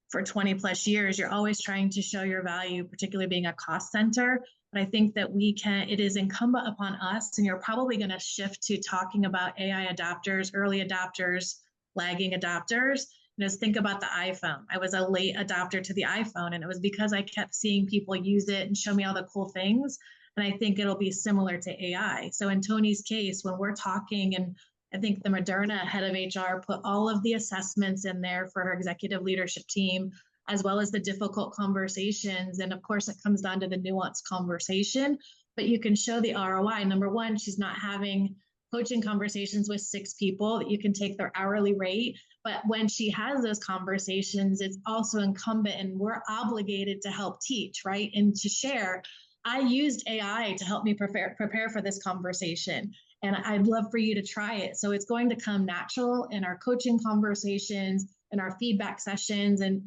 N: for 20 plus years, you're always trying to show your value, particularly being a cost center. But I think that it is incumbent upon us, and you're probably going to shift to talking about AI adopters, early adopters, lagging adopters. Just think about the iPhone. I was a late adopter to the iPhone, and it was because I kept seeing people use it and show me all the cool things. And I think it'll be similar to AI. So in Tony's case, when we're talking, and I think the Moderna head of HR put all of the assessments in there for her executive leadership team, as well as the difficult conversations. And of course, it comes down to the nuanced conversation, but you can show the ROI. Number one, she's not having coaching conversations with 6 people that you can take their hourly rate. But when she has those conversations, it's also incumbent, and we're obligated to help teach, right? And to share. I used AI to help me prepare for this conversation, and I'd love for you to try it. So it's going to come natural in our coaching conversations, in our feedback sessions, and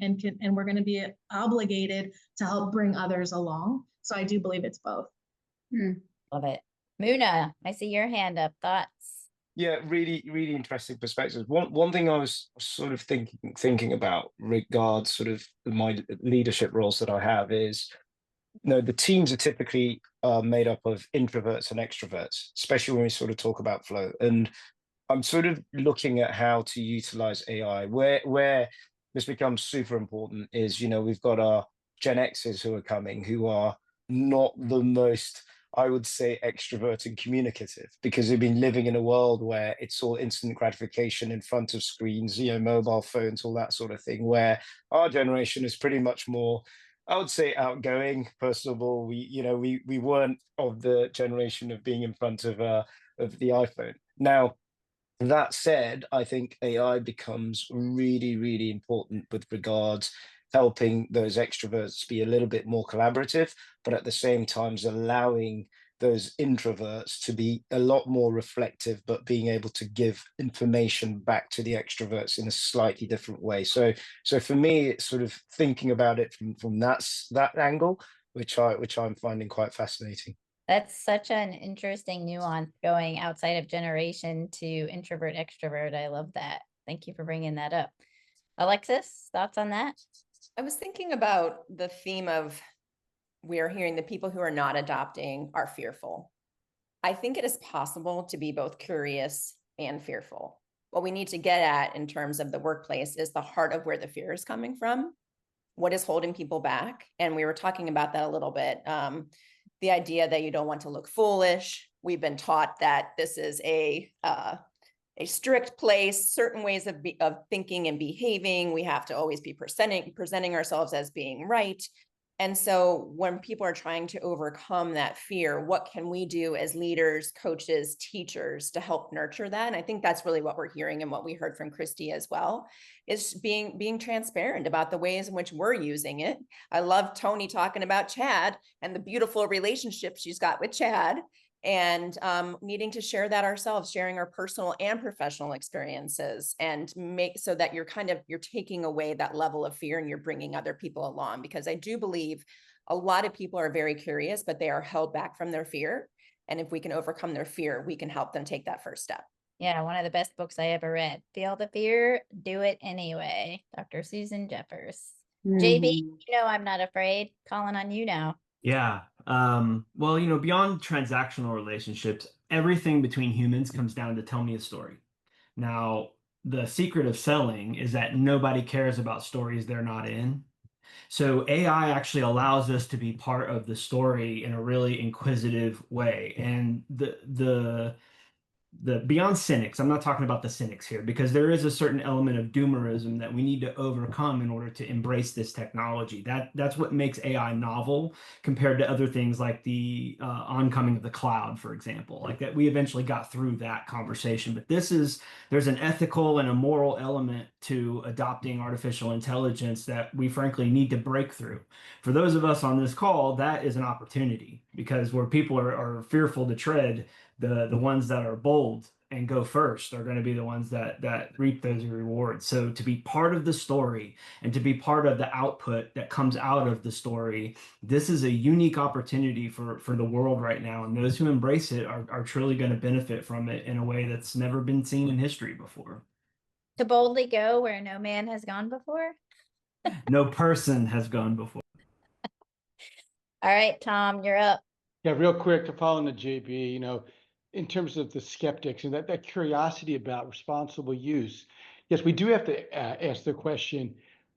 N: we're going to be obligated to help bring others along. So I do believe it's both.
A: Love it. Muna, I see your hand up. Thoughts?
J: Yeah, really, really interesting perspectives. One thing I was sort of thinking about regards sort of my leadership roles that I have is, the teams are typically made up of introverts and extroverts, especially when we sort of talk about flow. And I'm sort of looking at how to utilize AI. Where this becomes super important is, we've got our Gen Xers who are coming, who are not the most, I would say, extrovert and communicative, because they've been living in a world where it's all instant gratification in front of screens, mobile phones, all that sort of thing, where our generation is pretty much more, I would say, outgoing, personable. We weren't of the generation of being in front of the iPhone. Now, that said, I think AI becomes really, really important with regards helping those extroverts be a little bit more collaborative, but at the same time allowing those introverts to be a lot more reflective, but being able to give information back to the extroverts in a slightly different way. So for me, it's sort of thinking about it from that angle, which I'm finding quite fascinating.
A: That's such an interesting nuance, going outside of generation to introvert, extrovert. I love that. Thank you for bringing that up. Alexis, thoughts on that?
B: I was thinking about the theme of, we are hearing the people who are not adopting are fearful. I think it is possible to be both curious and fearful. What we need to get at in terms of the workplace is the heart of where the fear is coming from. What is holding people back? And we were talking about that a little bit. The idea that you don't want to look foolish. We've been taught that this is a strict place, certain ways of thinking and behaving. We have to always be presenting ourselves as being right. And so when people are trying to overcome that fear, what can we do as leaders, coaches, teachers to help nurture that? And I think that's really what we're hearing, and what we heard from Christy as well, is being transparent about the ways in which we're using it. I love Tony talking about Chad and the beautiful relationship she's got with Chad, and needing to share that ourselves, sharing our personal and professional experiences, and make so that you're taking away that level of fear, and you're bringing other people along. Because I do believe a lot of people are very curious, but they are held back from their fear. And if we can overcome their fear, we can help them take that first step.
A: Yeah, one of the best books I ever read. Feel the fear, do it anyway. Dr. Susan Jeffers. JB, I'm not afraid. Calling on you now.
H: Yeah. Well, beyond transactional relationships, everything between humans comes down to tell me a story. Now, the secret of selling is that nobody cares about stories they're not in. So AI actually allows us to be part of the story in a really inquisitive way. And the beyond cynics. I'm not talking about the cynics here, because there is a certain element of doomerism that we need to overcome in order to embrace this technology. That's what makes AI novel compared to other things like the oncoming of the cloud, for example. Like that, we eventually got through that conversation. But there's an ethical and a moral element to adopting artificial intelligence that we frankly need to break through. For those of us on this call, that is an opportunity, because where people are fearful to tread, the ones that are bold and go first are going to be the ones that reap those rewards. So to be part of the story and to be part of the output that comes out of the story, this is a unique opportunity for the world right now. And those who embrace it are truly going to benefit from it in a way that's never been seen in history before.
A: To boldly go where no man has gone before.
H: No person has gone before.
A: All right, Tom, you're up.
E: Yeah, real quick to follow into JB, you know, in terms of the skeptics and that curiosity about responsible use. Yes, we do have to ask the question,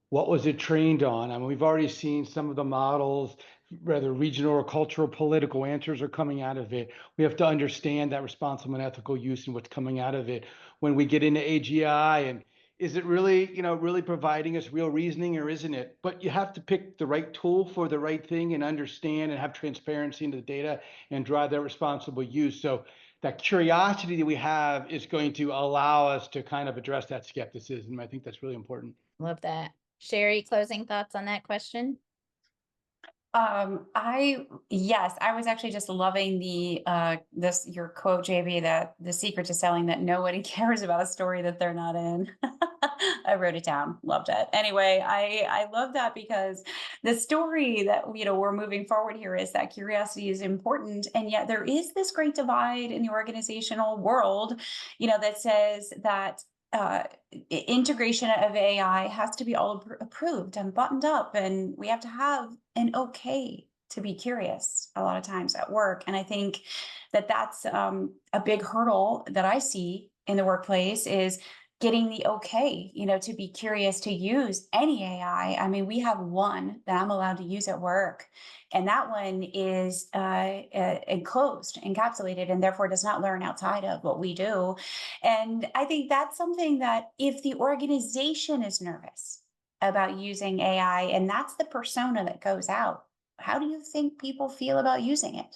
E: what was it trained on? I mean, we've already seen some of the models, whether regional or cultural, political answers are coming out of it. We have to understand that responsible and ethical use and what's coming out of it. When we get into AGI, and is it really, you know, really providing us real reasoning, or isn't it? But you have to pick the right tool for the right thing and understand and have transparency into the data and drive that responsible use. So that curiosity that we have is going to allow us to kind of address that skepticism. I think that's really important.
A: Love that. Sherry, closing thoughts on that question?
C: Yes, I was actually just loving your quote, JB, that the secret to selling that nobody cares about a story that they're not in. I wrote it down, loved it. Anyway, I love that, because the story that, you know, we're moving forward here is that curiosity is important. And yet there is this great divide in the organizational world, you know, that says that integration of AI has to be all approved and buttoned up, and we have to have an okay to be curious a lot of times at work. And I think that that's a big hurdle that I see in the workplace, is getting the okay, you know, to be curious to use any AI. I mean, we have one that I'm allowed to use at work, and that one is enclosed, encapsulated, and therefore does not learn outside of what we do. And I think that's something that, if the organization is nervous about using AI, and that's the persona that goes out, how do you think people feel about using it?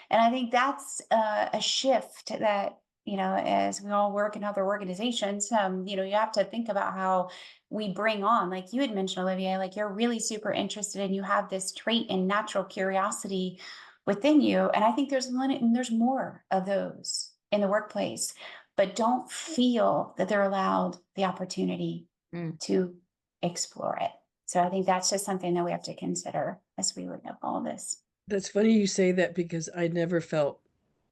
C: And I think that's a shift that, you know, as we all work in other organizations, you know, you have to think about how we bring on, like you had mentioned, Olivia, like you're really super interested and you have this trait and natural curiosity within you. And I think there's more of those in the workplace, but don't feel that they're allowed the opportunity to explore it. So I think that's just something that we have to consider as we look at all this.
F: That's funny you say that, because I never felt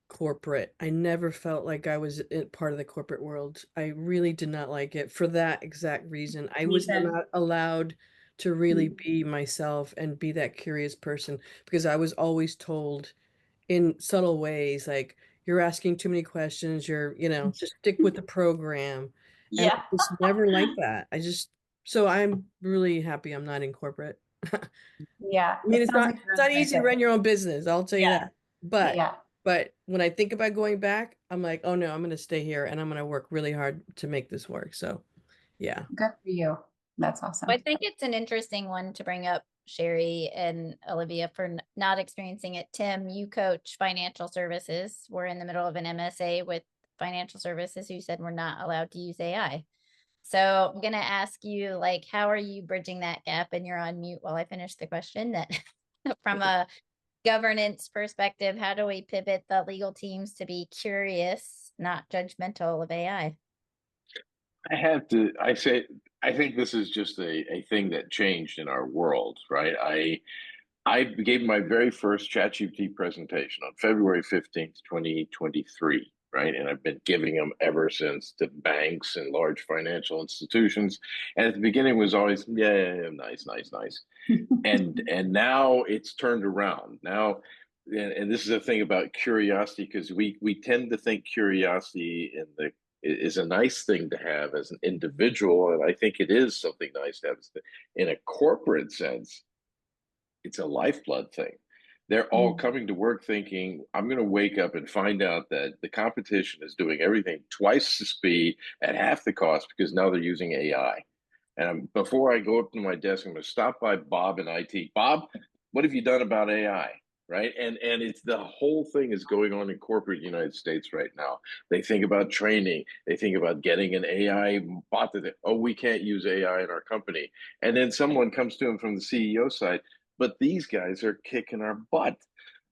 F: corporate. I never felt like I was part of the corporate world. I really did not like it for that exact reason. I was not allowed to really be myself and be that curious person, because I was always told in subtle ways, like, you're asking too many questions, you know, just stick with the program. And I was never like that. So I'm really happy I'm not in corporate.
C: Yeah.
F: I mean, it's not easy to run your own business, I'll tell you that. But when I think about going back, I'm like, oh no, I'm going to stay here and I'm going to work really hard to make this work. So, yeah.
C: Good for you. That's awesome.
A: I think it's an interesting one to bring up, Sherry and Olivia, for not experiencing it. Tim, you coach financial services. We're in the middle of an MSA with financial services who said we're not allowed to use AI. So I'm going to ask you, like, how are you bridging that gap? And you're on mute while I finish the question. That from a governance perspective, how do we pivot the legal teams to be curious, not judgmental of AI?
G: I think this is just a thing that changed in our world, right? I gave my very first ChatGPT presentation on February 15th, 2023, right? And I've been giving them ever since to banks and large financial institutions. And at the beginning was always, yeah, nice. And now it's turned around. Now, and this is the thing about curiosity, because we tend to think curiosity is a nice thing to have as an individual, and I think it is something nice to have in a corporate sense. It's a lifeblood thing. They're all coming to work thinking, I'm going to wake up and find out that the competition is doing everything twice the speed at half the cost because now they're using AI. And before I go up to my desk, I'm going to stop by Bob in IT. Bob, what have you done about AI? Right. And it's the whole thing is going on in corporate United States right now. They think about training. They think about getting an AI bot that, oh, we can't use AI in our company. And then someone comes to them from the CEO side, but these guys are kicking our butt.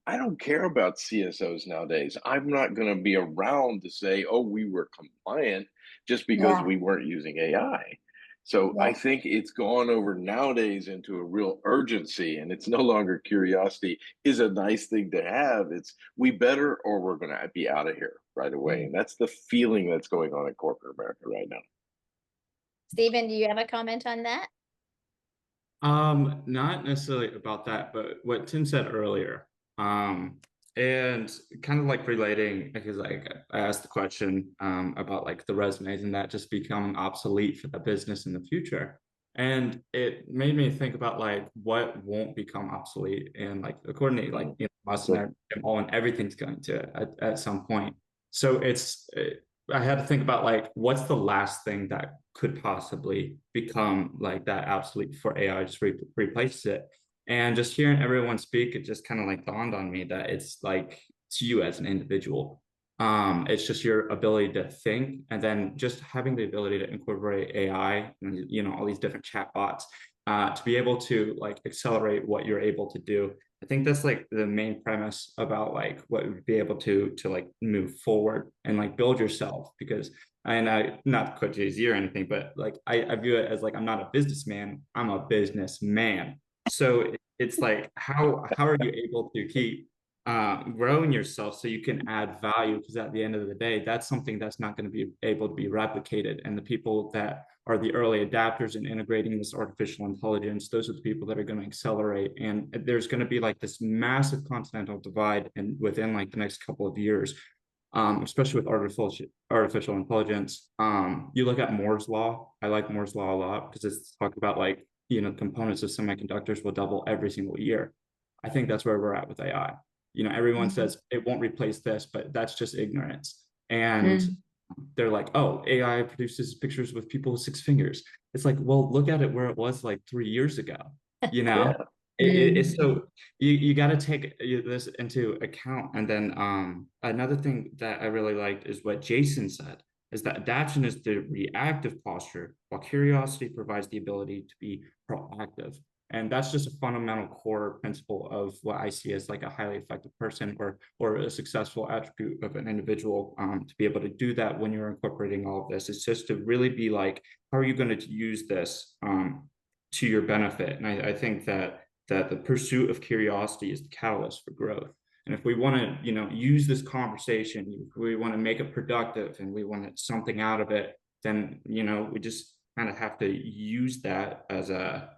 G: I don't care about CSOs nowadays. I'm not going to be around to say, oh, we were compliant just because
A: Yeah.
G: we weren't using AI. So I
A: Yeah.
G: think it's gone over nowadays into a real urgency, and it's no longer curiosity is a nice thing to have. It's we better or we're going to be out of here right away. And that's the feeling that's going on in corporate America right now.
A: Stephen, do you have a comment on that?
O: Not necessarily about that, but what Tim said earlier, and kind of like relating, because like I asked the question about like the resumes and that just becoming obsolete for the business in the future. And it made me think about like what won't become obsolete. And like according to like us and all and everything's going to at some point. So I had to think about like what's the last thing that could possibly become like that obsolete before AI just replaces it. And just hearing everyone speak, it just kind of like dawned on me that it's like it's you as an individual. It's just your ability to think, and then just having the ability to incorporate AI and all these different chatbots to be able to like accelerate what you're able to do. I think that's like the main premise about like what would be able to like move forward and like build yourself, because and I not quite Jay-Z or anything, but like I view it as like I'm not a businessman, I'm a businessman. So it's like how are you able to keep growing yourself so you can add value? Because at the end of the day, that's something that's not going to be able to be replicated. And the people that are the early adapters in integrating this artificial intelligence, those are the people that are going to accelerate. And there's going to be like this massive continental divide and within like the next couple of years, especially with artificial intelligence. You look at Moore's law. I like Moore's law a lot because it's talked about like components of semiconductors will double every single year. I think that's where we're at with AI. Everyone says it won't replace this, but that's just ignorance. And they're like, oh, AI produces pictures with people with 6 fingers. It's like, well, look at it where it was like 3 years ago.
G: Yeah.
O: It's so you got to take this into account. And then another thing that I really liked is what Jason said, is that adaptation is the reactive posture, while curiosity provides the ability to be proactive. And that's just a fundamental core principle of what I see as like a highly effective person or a successful attribute of an individual, to be able to do that when you're incorporating all of this. It's just to really be like, how are you going to use this to your benefit? And I think that the pursuit of curiosity is the catalyst for growth. And if we want to, use this conversation, if we want to make it productive and we want something out of it, then, we just kind of have to use that as a,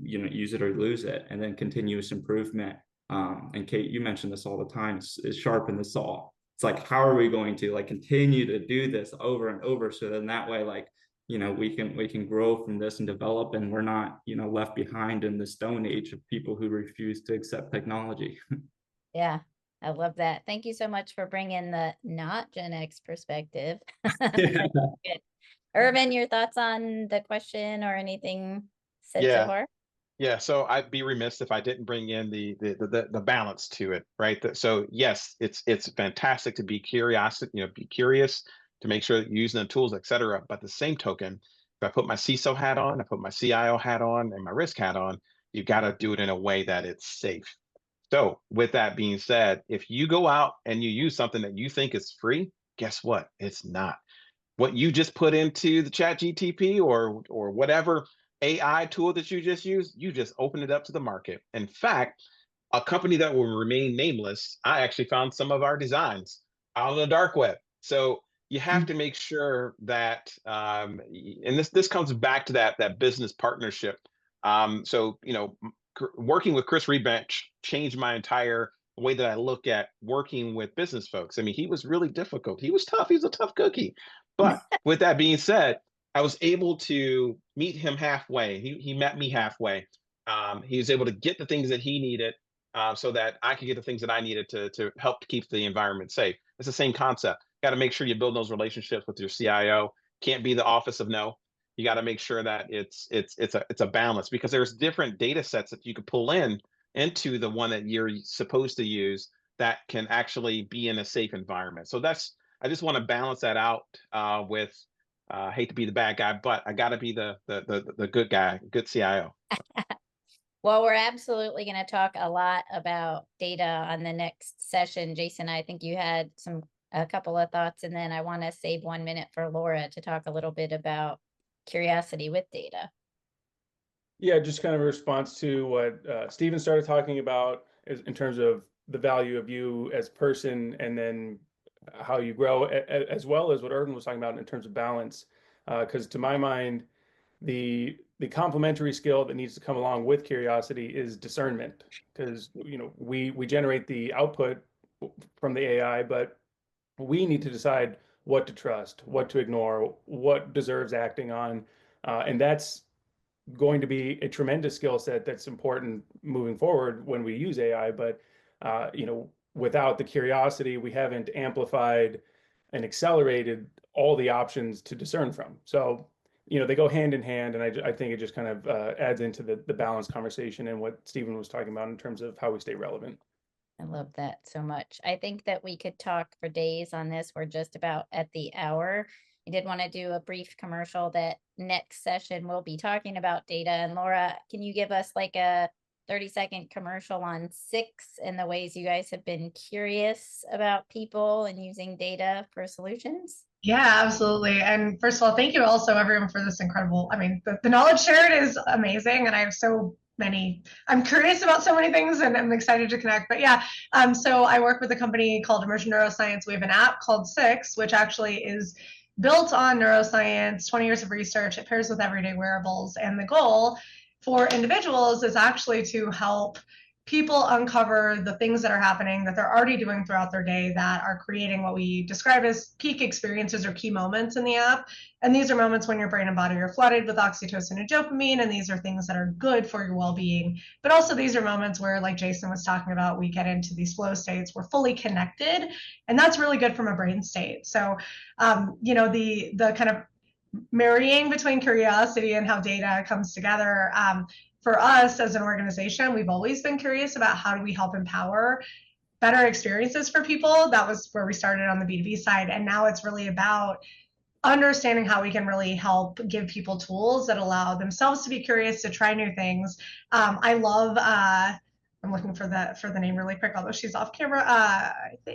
O: use it or lose it, and then continuous improvement. And Kate, you mentioned this all the time, is sharpen the saw. It's like, how are we going to like continue to do this over and over? So then that way, like, we can grow from this and develop, and we're not, left behind in the stone age of people who refuse to accept technology.
A: Yeah, I love that. Thank you so much for bringing the not Gen X perspective.
O: Yeah.
A: Good. Irvin, your thoughts on the question or anything said so
I: Yeah.
A: far?
I: Yeah, so I'd be remiss if I didn't bring in the balance to it, right? So yes, it's fantastic to be curious, be curious to make sure that you're using the tools, et cetera. But the same token, if I put my CISO hat on, I put my CIO hat on, and my risk hat on, you got to do it in a way that it's safe. So with that being said, if you go out and you use something that you think is free, guess what? It's not. What you just put into the chat GTP or whatever AI tool that you just used, you just open it up to the market. In fact, a company that will remain nameless, I actually found some of our designs out on the dark web. So you have to make sure that, and this comes back to that business partnership. So working with Chris Rebench changed my entire way that I look at working with business folks. I mean, he was really difficult. He was tough. He was a tough cookie. But with that being said, I was able to meet him halfway. He met me halfway. He was able to get the things that he needed so that I can get the things that I needed to help keep the environment safe. It's the same concept. Got to make sure you build those relationships with your CIO. Can't be the office of no. You got to make sure that it's a balance, because there's different data sets that you could pull into the one that you're supposed to use that can actually be in a safe environment. So I just want to balance that out with hate to be the bad guy, but I got to be the good guy, good CIO.
A: Well, we're absolutely going to talk a lot about data on the next session. Jason, I think you had a couple of thoughts, and then I want to save 1 minute for Laura to talk a little bit about curiosity with data.
K: Yeah, just kind of a response to what Stephen started talking about in terms of the value of you as a person, and then how you grow, as well as what Irvin was talking about in terms of balance. Because to my mind, the complementary skill that needs to come along with curiosity is discernment, because we generate the output from the AI, but we need to decide what to trust, what to ignore, what deserves acting on, and that's going to be a tremendous skill set that's important moving forward when we use AI. But without the curiosity, we haven't amplified and accelerated all the options to discern from. So they go hand in hand, and I think it just kind of adds into the balance conversation and what Stephen was talking about in terms of how we stay relevant.
A: I love that so much. I think that we could talk for days on this. We're just about at the hour. I did want to do a brief commercial that next session we'll be talking about data. And Laura, can you give us like a 30-second commercial on 6 and the ways you guys have been curious about people and using data for solutions?
N: Yeah, absolutely. And first of all, thank you also everyone for this incredible, the knowledge shared is amazing, and I have I'm curious about so many things, and I'm excited to connect. But yeah, so I work with a company called Immersion Neuroscience. We have an app called 6, which actually is built on neuroscience, 20 years of research. It pairs with everyday wearables, and the goal for individuals is actually to help people uncover the things that are happening that they're already doing throughout their day that are creating what we describe as peak experiences or key moments in the app. And these are moments when your brain and body are flooded with oxytocin and dopamine, and these are things that are good for your well-being. But also these are moments where, like Jason was talking about, we get into these flow states, we're fully connected, and that's really good from a brain state. So the kind of marrying between curiosity and how data comes together, for us as an organization, we've always been curious about how do we help empower better experiences for people. That was where we started on the B2B side. And now it's really about understanding how we can really help give people tools that allow themselves to be curious, to try new things. I love, I'm looking for the name really quick, although she's off camera.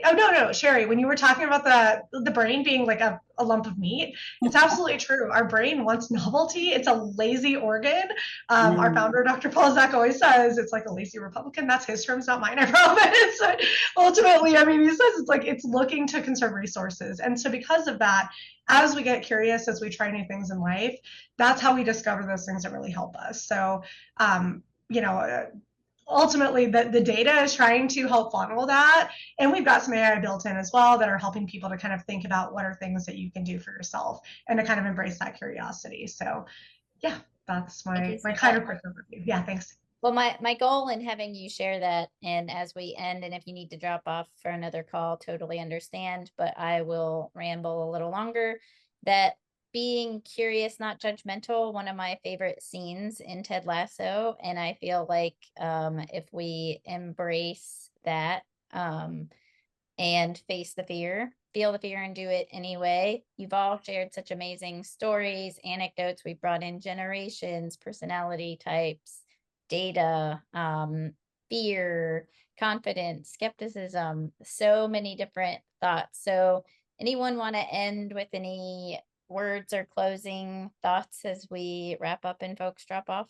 N: Oh, no, Sherry, when you were talking about the brain being like a lump of meat, it's absolutely true. Our brain wants novelty. It's a lazy organ. Our founder, Dr. Paul Zak, always says it's like a lazy Republican. That's his terms, not mine, I promise. But ultimately, he says it's like it's looking to conserve resources. And so because of that, as we get curious, as we try new things in life, that's how we discover those things that really help us. So, ultimately the data is trying to help funnel that, and we've got some AI built in as well that are helping people to kind of think about what are things that you can do for yourself and to kind of embrace that curiosity. So yeah, that's my kind of quick overview. Yeah, thanks.
A: Well, my goal in having you share that, and as we end, and if you need to drop off for another call, totally understand, but I will ramble a little longer, that being curious, not judgmental, one of my favorite scenes in Ted Lasso. And I feel like if we embrace that and face the fear, feel the fear and do it anyway. You've all shared such amazing stories, anecdotes. We've brought in generations, personality types, data, fear, confidence, skepticism, so many different thoughts. So anyone want to end with any words or closing thoughts as we wrap up and folks drop off?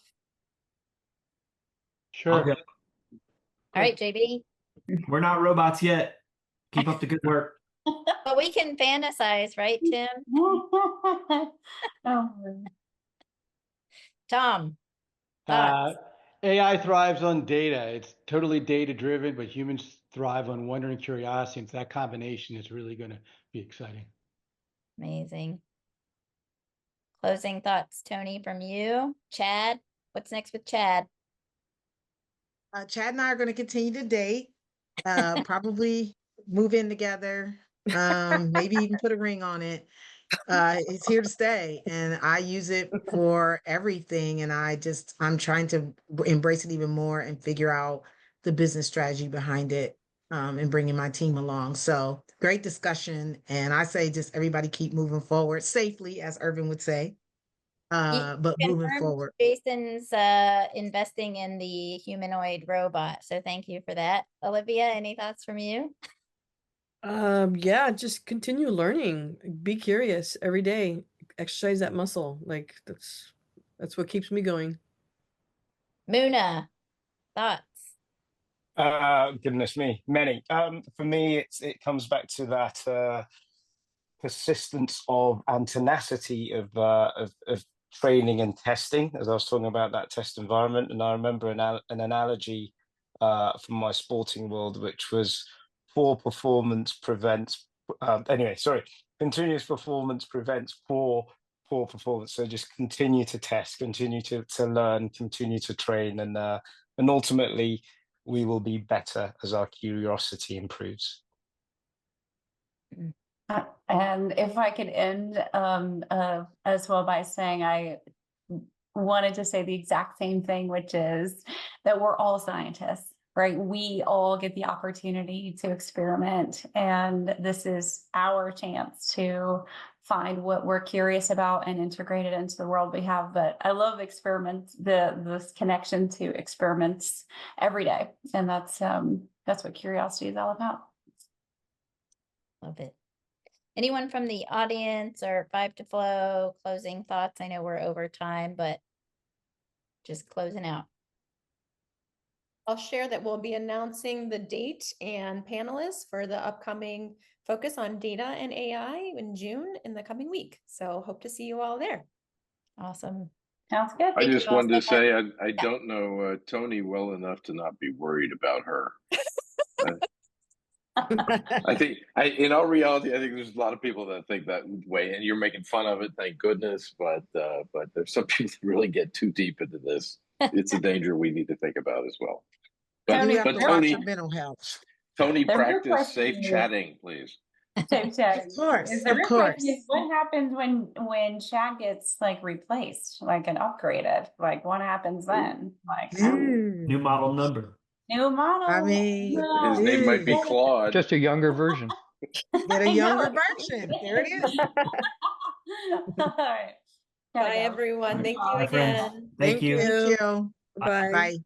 E: Sure.
H: Okay.
A: All right, JB.
H: We're not robots yet. Keep up the good work.
A: But we can fantasize, right, Tim? Tom.
E: AI thrives on data. It's totally data driven, but humans thrive on wonder and curiosity. And that combination is really going to be exciting.
A: Amazing. Closing thoughts, Tony, from you. Chad, what's next with Chad?
D: Chad and I are going to continue to date, probably move in together, maybe even put a ring on it. It's here to stay, and I use it for everything. And I'm trying to embrace it even more and figure out the business strategy behind it, and bringing my team along. So great discussion. And I say just everybody keep moving forward safely, as Irvin would say, but moving
A: Confirmed
D: forward.
A: Jason's investing in the humanoid robot. So thank you for that. Olivia, any thoughts from you?
F: Yeah, just continue learning. Be curious every day. Exercise that muscle. Like that's what keeps me going.
A: Muna, thoughts?
J: Goodness me, many. For me, it comes back to that persistence of and tenacity of training and testing, as I was talking about that test environment. And I remember an analogy from my sporting world, which was poor performance prevents. Continuous performance prevents poor performance. So just continue to test, continue to learn, continue to train, and ultimately we will be better as our curiosity improves.
C: And if I could end as well by saying I wanted to say the exact same thing, which is that we're all scientists, right? We all get the opportunity to experiment, and this is our chance to find what we're curious about and integrate it into the world we have. But I love experiments, this connection to experiments every day, and that's what curiosity is all about.
A: Love it. Anyone from the audience or Five to Flow, closing thoughts? I know we're over time, but just closing out.
B: I'll share that we'll be announcing the date and panelists for the upcoming focus on data and AI in June in the coming week. So hope to see you all there.
A: Awesome.
C: Sounds good.
G: I just wanted to say I
A: Yeah.
G: don't know Tony well enough to not be worried about her. I think in all reality, I think there's a lot of people that think that way, and you're making fun of it, thank goodness. But there's some people that really get too deep into this. It's a danger we need to think about as well. But
D: You have
G: but
D: to watch
G: Tony,
D: your mental health.
G: Tony,
C: The real
G: practice
C: question
G: safe
C: is-
G: chatting, please.
C: Safe chatting.
D: Of course,
C: The
D: of
C: real
D: course.
C: question is, what happens when chat gets like replaced, like and upgraded? Like what happens then? Like
H: New model number.
C: new model.
D: I mean,
G: His name might be Claude.
M: Just a younger version.
D: Get a
C: I know.
D: younger version. There it is.
C: All right.
B: Bye, everyone. Thank you
H: Bye, friends.
B: again.
H: Thank you.
D: Thank you.
F: Bye.
D: Bye.